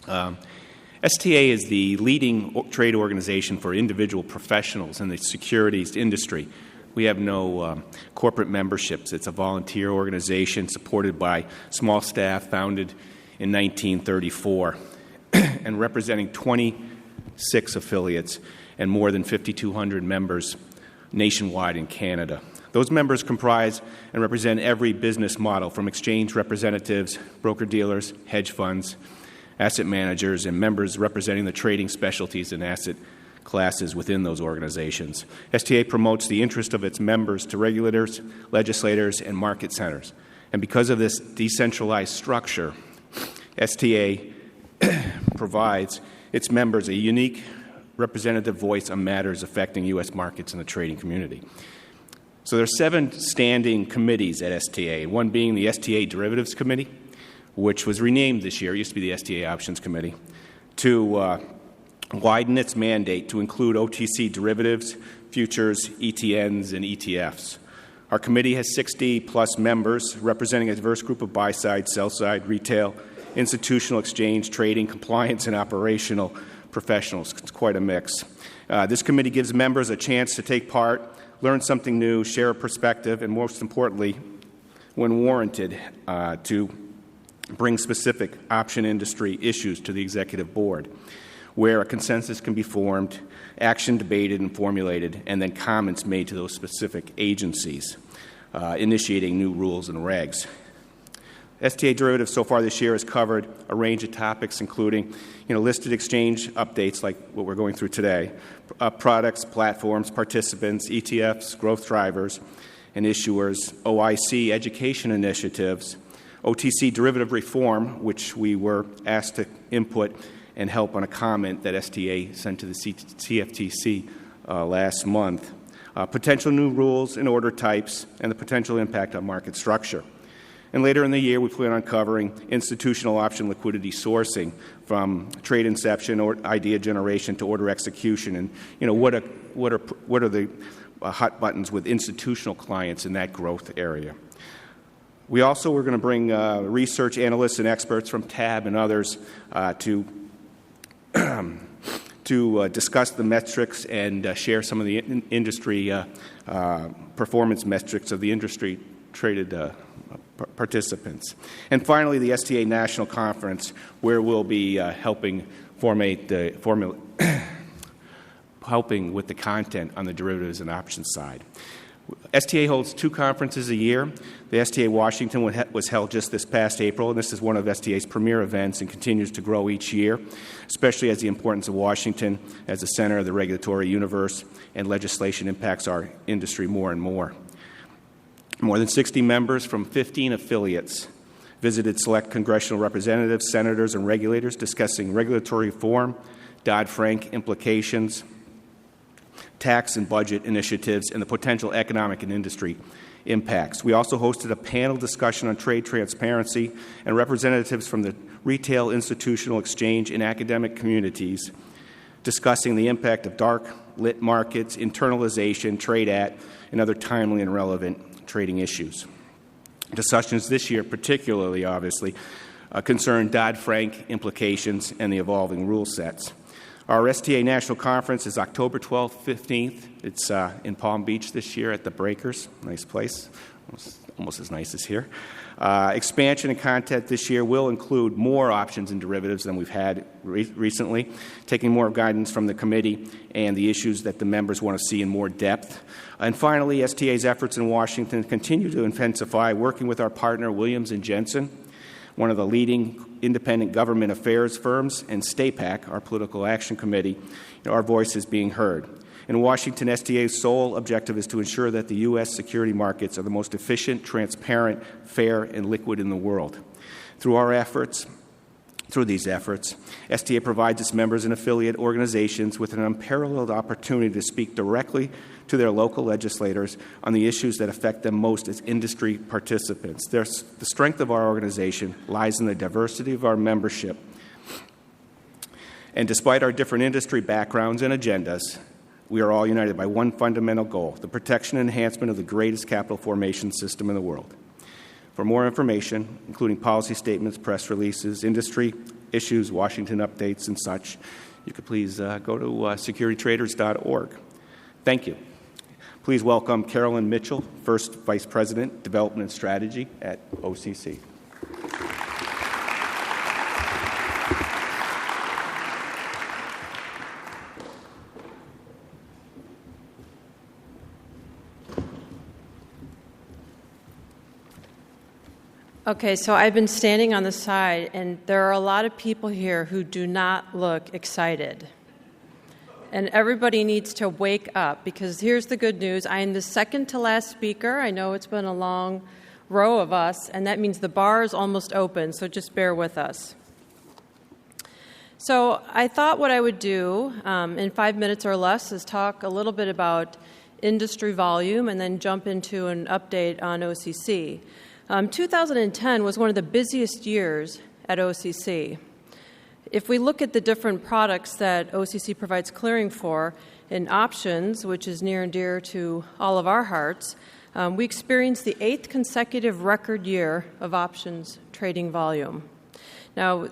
STA is the leading trade organization for individual professionals in the securities industry. We have no corporate memberships. It's a volunteer organization supported by small staff, founded in 1934, and representing 26 affiliates and more than 5,200 members nationwide in Canada. Those members comprise and represent every business model, from exchange representatives, broker-dealers, hedge funds, asset managers, and members representing the trading specialties and asset classes within those organizations. STA promotes the interest of its members to regulators, legislators, and market centers. And because of this decentralized structure, STA provides its members a unique representative voice on matters affecting U.S. markets and the trading community. So there are 7 standing committees at STA, one being the STA Derivatives Committee, which was renamed this year. It used to be the STA Options Committee, to widen its mandate to include OTC derivatives, futures, ETNs, and ETFs. Our committee has 60-plus members representing a diverse group of buy-side, sell-side, retail, institutional exchange, trading, compliance, and operational professionals. It's quite a mix. This committee gives members a chance to take part, learn something new, share a perspective, and most importantly, when warranted, to bring specific option industry issues to the executive board, where a consensus can be formed, action debated and formulated, and then comments made to those specific agencies, initiating new rules and regs. STA Derivatives so far this year has covered a range of topics, including listed exchange updates like what we're going through today, products, platforms, participants, ETFs, growth drivers, and issuers, OIC education initiatives, OTC derivative reform, which we were asked to input and help on a comment that STA sent to the CFTC last month, potential new rules and order types, and the potential impact on market structure. And later in the year, we plan on covering institutional option liquidity sourcing from trade inception or idea generation to order execution, and what are the hot buttons with institutional clients in that growth area. We also were going to bring research analysts and experts from TAB and others to discuss the metrics and share some of the industry performance metrics of the industry traded participants. And finally, the STA National Conference, where we'll be helping with the content on the derivatives and options side. STA holds 2 conferences a year. The STA Washington was held just this past April, and this is one of STA's premier events and continues to grow each year, especially as the importance of Washington as the center of the regulatory universe and legislation impacts our industry more and more. More than 60 members from 15 affiliates visited select congressional representatives, senators, and regulators discussing regulatory reform, Dodd-Frank implications, tax and budget initiatives, and the potential economic and industry impacts. We also hosted a panel discussion on trade transparency, and representatives from the retail, institutional, exchange, and academic communities discussing the impact of dark lit markets, internalization, trade at, and other timely and relevant trading issues. Discussions this year, particularly, obviously, concern Dodd-Frank implications and the evolving rule sets. Our STA National Conference is October 12th, 15th. It's in Palm Beach this year at the Breakers. Nice place, almost as nice as here. Expansion and content this year will include more options and derivatives than we've had recently, taking more guidance from the committee and the issues that the members want to see in more depth. And finally, STA's efforts in Washington continue to intensify, working with our partner, Williams & Jensen, one of the leading independent government affairs firms, and STAPAC, our political action committee. Our voice is being heard. In Washington, STA's sole objective is to ensure that the U.S. security markets are the most efficient, transparent, fair, and liquid in the world. Through these efforts, STA provides its members and affiliate organizations with an unparalleled opportunity to speak directly to their local legislators on the issues that affect them most as industry participants. The strength of our organization lies in the diversity of our membership. And despite our different industry backgrounds and agendas, we are all united by one fundamental goal: the protection and enhancement of the greatest capital formation system in the world. For more information, including policy statements, press releases, industry issues, Washington updates, and such, you could please go to securitytraders.org. Thank you. Please welcome Carolyn Mitchell, First Vice President, Development and Strategy at OCC. Okay, so I've been standing on the side, and there are a lot of people here who do not look excited. And everybody needs to wake up, because here's the good news. I am the second to last speaker. I know it's been a long row of us, and that means the bar is almost open, so just bear with us. So I thought what I would do in 5 minutes or less is talk a little bit about industry volume, and then jump into an update on OCC. 2010 was one of the busiest years at OCC. If we look at the different products that OCC provides clearing for, in options, which is near and dear to all of our hearts, we experienced the 8th consecutive record year of options trading volume. Now,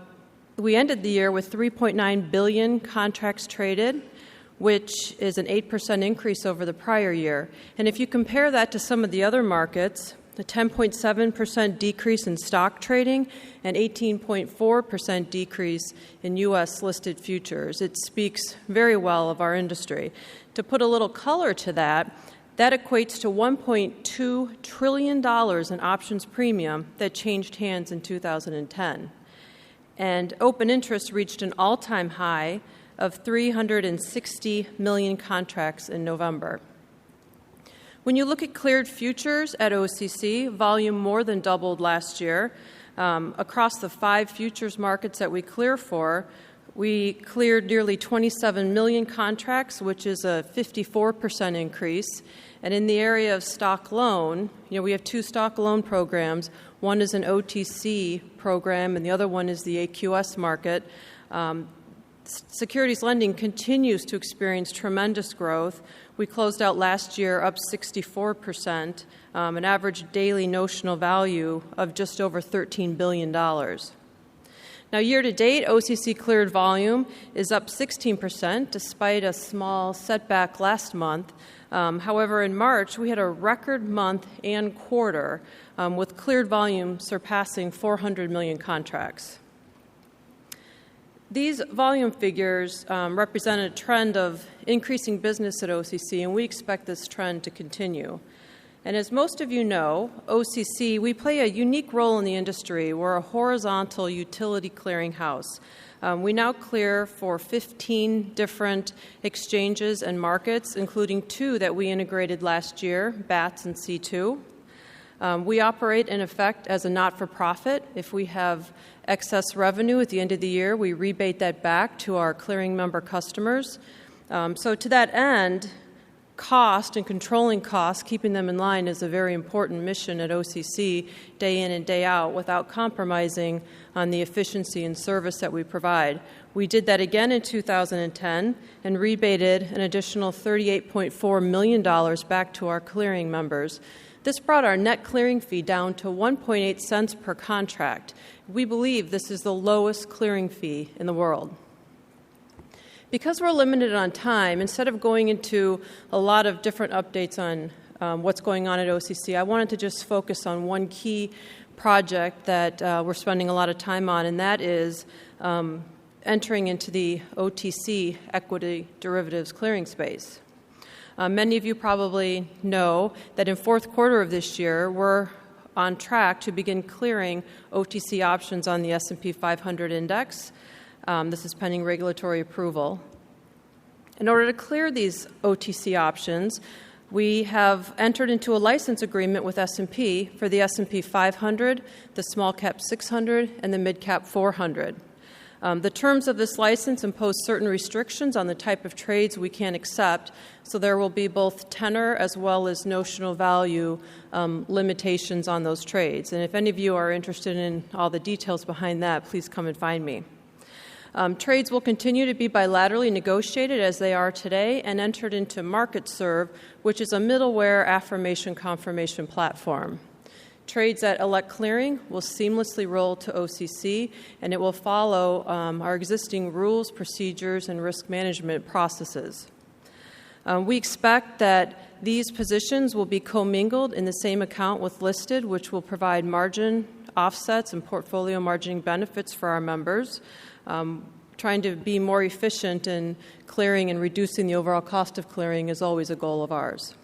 we ended the year with 3.9 billion contracts traded, which is an 8% increase over the prior year. And if you compare that to some of the other markets, the 10.7% decrease in stock trading and 18.4% decrease in U.S. listed futures. It speaks very well of our industry. To put a little color to that, that equates to $1.2 trillion in options premium that changed hands in 2010. And open interest reached an all-time high of 360 million contracts in November. When you look at cleared futures at OCC, volume more than doubled last year. Across the 5 futures markets that we clear for, we cleared nearly 27 million contracts, which is a 54% increase. And in the area of stock loan, we have 2 stock loan programs. One is an OTC program, and the other one is the AQS market. Securities lending continues to experience tremendous growth. We closed out last year up 64%, an average daily notional value of just over $13 billion. Now, year to date, OCC cleared volume is up 16%, despite a small setback last month. However, in March, we had a record month and quarter, with cleared volume surpassing 400 million contracts. These volume figures represent a trend of increasing business at OCC, and we expect this trend to continue. And as most of you know, OCC, we play a unique role in the industry. We're a horizontal utility clearinghouse. We now clear for 15 different exchanges and markets, including 2 that we integrated last year, BATS and C2. We operate, in effect, as a not-for-profit. If we have excess revenue at the end of the year, we rebate that back to our clearing member customers. So to that end, cost and controlling costs, keeping them in line, is a very important mission at OCC day in and day out without compromising on the efficiency and service that we provide. We did that again in 2010 and rebated an additional $38.4 million back to our clearing members. This brought our net clearing fee down to 1.8 cents per contract. We believe this is the lowest clearing fee in the world. Because we're limited on time, instead of going into a lot of different updates on what's going on at OCC, I wanted to just focus on one key project that we're spending a lot of time on, and that is entering into the OTC equity derivatives clearing space. Many of you probably know that in fourth quarter of this year, we're on track to begin clearing OTC options on the S&P 500 index. This is pending regulatory approval. In order to clear these OTC options, we have entered into a license agreement with S&P for the S&P 500, the small cap 600, and the mid cap 400. The terms of this license impose certain restrictions on the type of trades we can accept, so there will be both tenor as well as notional value limitations on those trades. And if any of you are interested in all the details behind that, please come and find me. Trades will continue to be bilaterally negotiated as they are today and entered into MarketServe, which is a middleware affirmation-confirmation platform. Trades at Elect Clearing will seamlessly roll to OCC, and it will follow our existing rules, procedures, and risk management processes. We expect that these positions will be commingled in the same account with listed, which will provide margin offsets and portfolio margining benefits for our members. Trying to be more efficient in clearing and reducing the overall cost of clearing is always a goal of ours.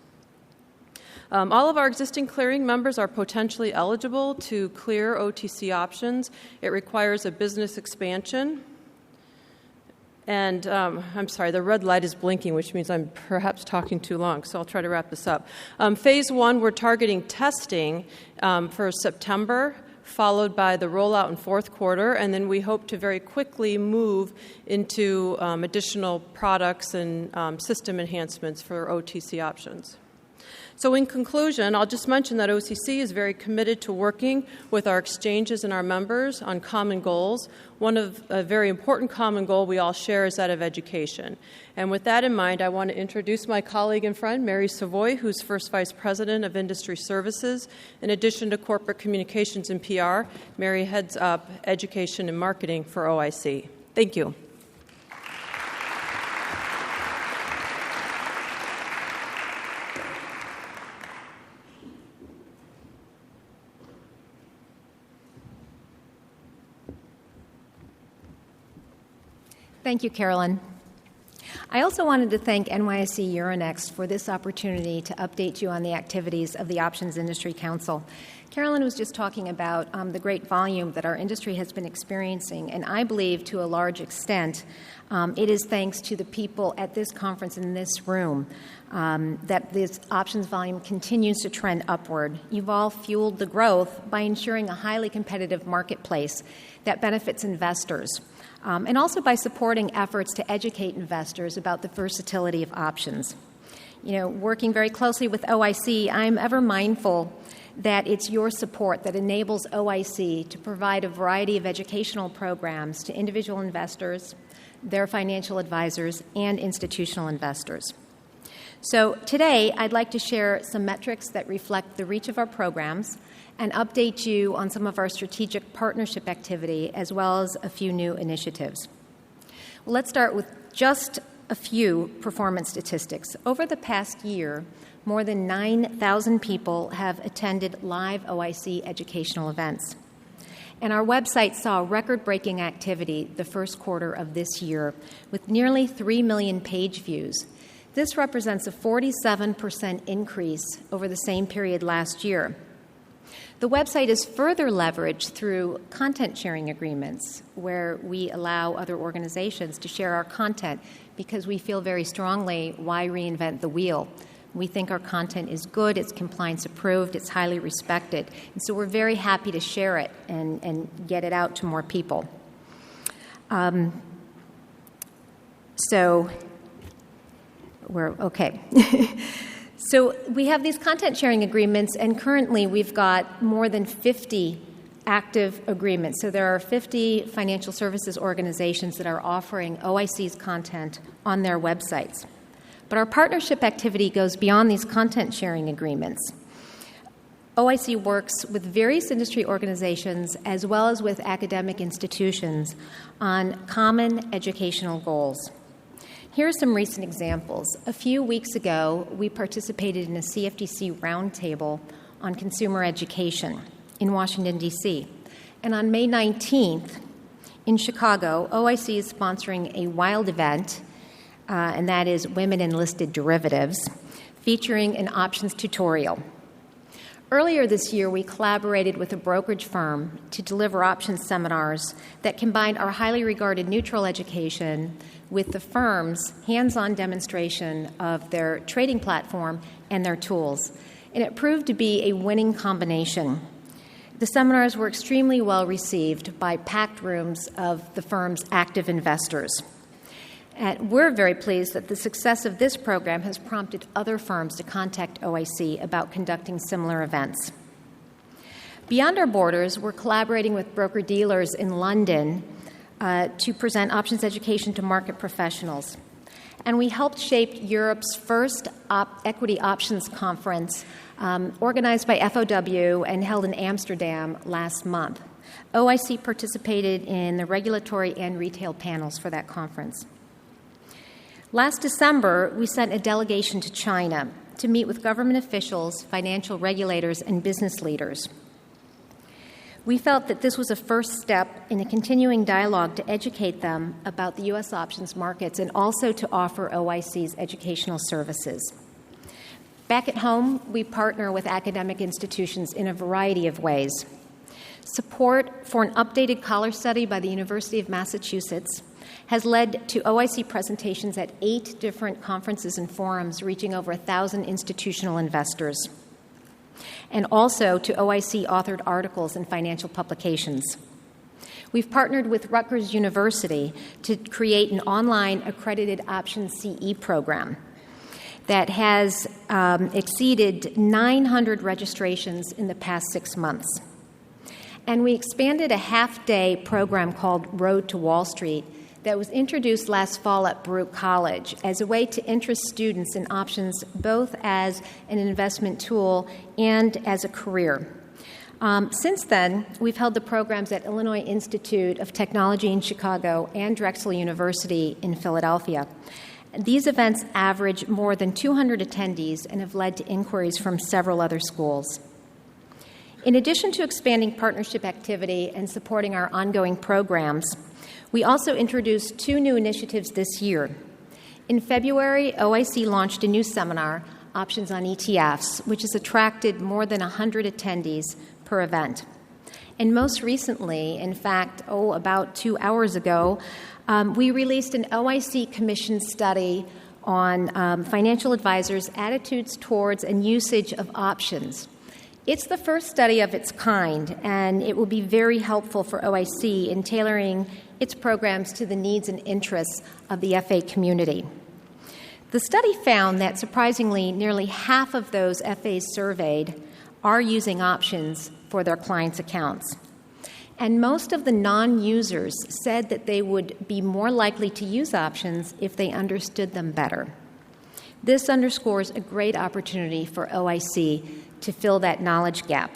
All of our existing clearing members are potentially eligible to clear OTC options. It requires a business expansion. And I'm sorry, the red light is blinking, which means I'm perhaps talking too long, so I'll try to wrap this up. Phase 1, we're targeting testing for September followed by the rollout in fourth quarter, and then we hope to very quickly move into additional products and system enhancements for OTC options. So in conclusion, I'll just mention that OCC is very committed to working with our exchanges and our members on common goals. A very important common goal we all share is that of education. And with that in mind, I want to introduce my colleague and friend, Mary Savoy, who's First Vice President of Industry Services. In addition to corporate communications and PR, Mary heads up education and marketing for OIC. Thank you. Thank you, Carolyn. I also wanted to thank NYSE Euronext for this opportunity to update you on the activities of the Options Industry Council. Carolyn was just talking about the great volume that our industry has been experiencing, and I believe to a large extent it is thanks to the people at this conference in this room that this options volume continues to trend upward. You've all fueled the growth by ensuring a highly competitive marketplace that benefits investors. And also by supporting efforts to educate investors about the versatility of options. Working very closely with OIC, I'm ever mindful that it's your support that enables OIC to provide a variety of educational programs to individual investors, their financial advisors, and institutional investors. So today, I'd like to share some metrics that reflect the reach of our programs and update you on some of our strategic partnership activity, as well as a few new initiatives. Well, let's start with just a few performance statistics. Over the past year, more than 9,000 people have attended live OIC educational events. And our website saw record-breaking activity the first quarter of this year, with nearly 3 million page views. This represents a 47% increase over the same period last year. The website is further leveraged through content sharing agreements, where we allow other organizations to share our content because we feel very strongly, why reinvent the wheel? We think our content is good, it's compliance approved, it's highly respected. And so we're very happy to share it and get it out to more people. So we have these content sharing agreements, and currently we've got more than 50 active agreements. So there are 50 financial services organizations that are offering OIC's content on their websites. But our partnership activity goes beyond these content sharing agreements. OIC works with various industry organizations as well as with academic institutions on common educational goals. Here are some recent examples. A few weeks ago, we participated in a CFTC roundtable on consumer education in Washington, D.C. And on May 19th, in Chicago, OIC is sponsoring a wild event, and that is Women in Listed Derivatives, featuring an options tutorial. Earlier this year, we collaborated with a brokerage firm to deliver options seminars that combined our highly regarded neutral education with the firm's hands-on demonstration of their trading platform and their tools. And it proved to be a winning combination. The seminars were extremely well received by packed rooms of the firm's active investors. And we're very pleased that the success of this program has prompted other firms to contact OIC about conducting similar events. Beyond our borders, we're collaborating with broker-dealers in London to present options education to market professionals. And we helped shape Europe's first equity options conference organized by FOW and held in Amsterdam last month. OIC participated in the regulatory and retail panels for that conference. Last December, we sent a delegation to China to meet with government officials, financial regulators, and business leaders. We felt that this was a first step in a continuing dialogue to educate them about the U.S. options markets and also to offer OIC's educational services. Back at home, we partner with academic institutions in a variety of ways. Support for an updated collar study by the University of Massachusetts has led to OIC presentations at 8 different conferences and forums, reaching over 1,000 institutional investors. and also to OIC-authored articles in financial publications. We've partnered with Rutgers University to create an online accredited options CE program that has exceeded 900 registrations in the past 6 months. And we expanded a half-day program called Road to Wall Street that was introduced last fall at Baruch College as a way to interest students in options both as an investment tool and as a career. Since then, we've held the programs at Illinois Institute of Technology in Chicago and Drexel University in Philadelphia. These events average more than 200 attendees and have led to inquiries from several other schools. In addition to expanding partnership activity and supporting our ongoing programs, we also introduced 2 new initiatives this year. In February, OIC launched a new seminar, Options on ETFs, which has attracted more than 100 attendees per event. And most recently, in fact, about 2 hours ago, we released an OIC commissioned study on financial advisors' attitudes towards and usage of options. It's the first study of its kind, and it will be very helpful for OIC in tailoring its programs to the needs and interests of the FA community. The study found that, surprisingly, nearly half of those FAs surveyed are using options for their clients' accounts. And most of the non-users said that they would be more likely to use options if they understood them better. This underscores a great opportunity for OIC to fill that knowledge gap.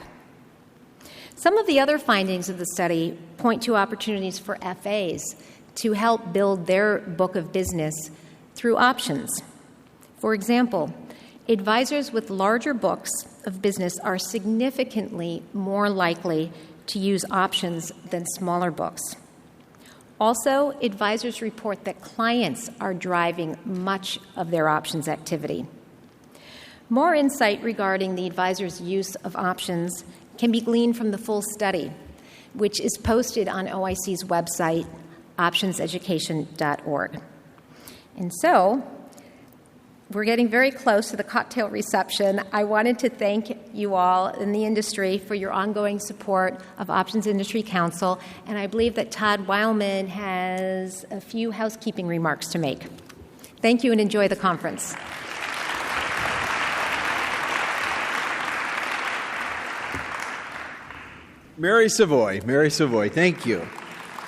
Some of the other findings of the study point to opportunities for FAs to help build their book of business through options. For example, advisors with larger books of business are significantly more likely to use options than smaller books. Also, advisors report that clients are driving much of their options activity. More insight regarding the advisor's use of options can be gleaned from the full study, which is posted on OIC's website, optionseducation.org. And so, we're getting very close to the cocktail reception. I wanted to thank you all in the industry for your ongoing support of Options Industry Council, and I believe that Todd Weilman has a few housekeeping remarks to make. Thank you and enjoy the conference. Mary Savoy, thank you.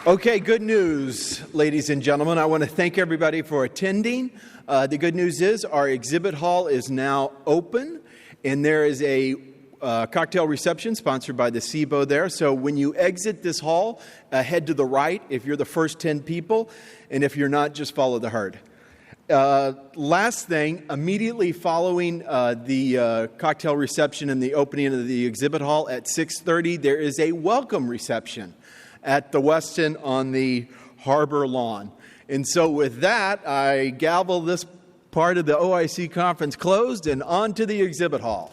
Okay, good news, ladies and gentlemen. I want to thank everybody for attending. The good news is our exhibit hall is now open, and there is a cocktail reception sponsored by the SIBO there. So when you exit this hall, head to the right if you're the first 10 people, and if you're not, just follow the herd. Last thing, immediately following the cocktail reception and the opening of the exhibit hall at 6:30, there is a welcome reception at the Westin on the Harbor Lawn. And so with that, I gavel this part of the OIC conference closed and on to the exhibit hall.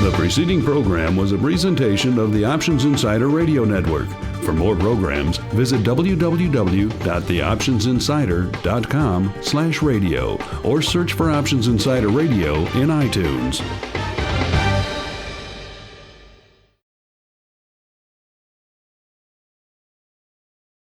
The preceding program was a presentation of the Options Insider Radio Network. For more programs, visit www.theoptionsinsider.com/radio or search for Options Insider Radio in iTunes.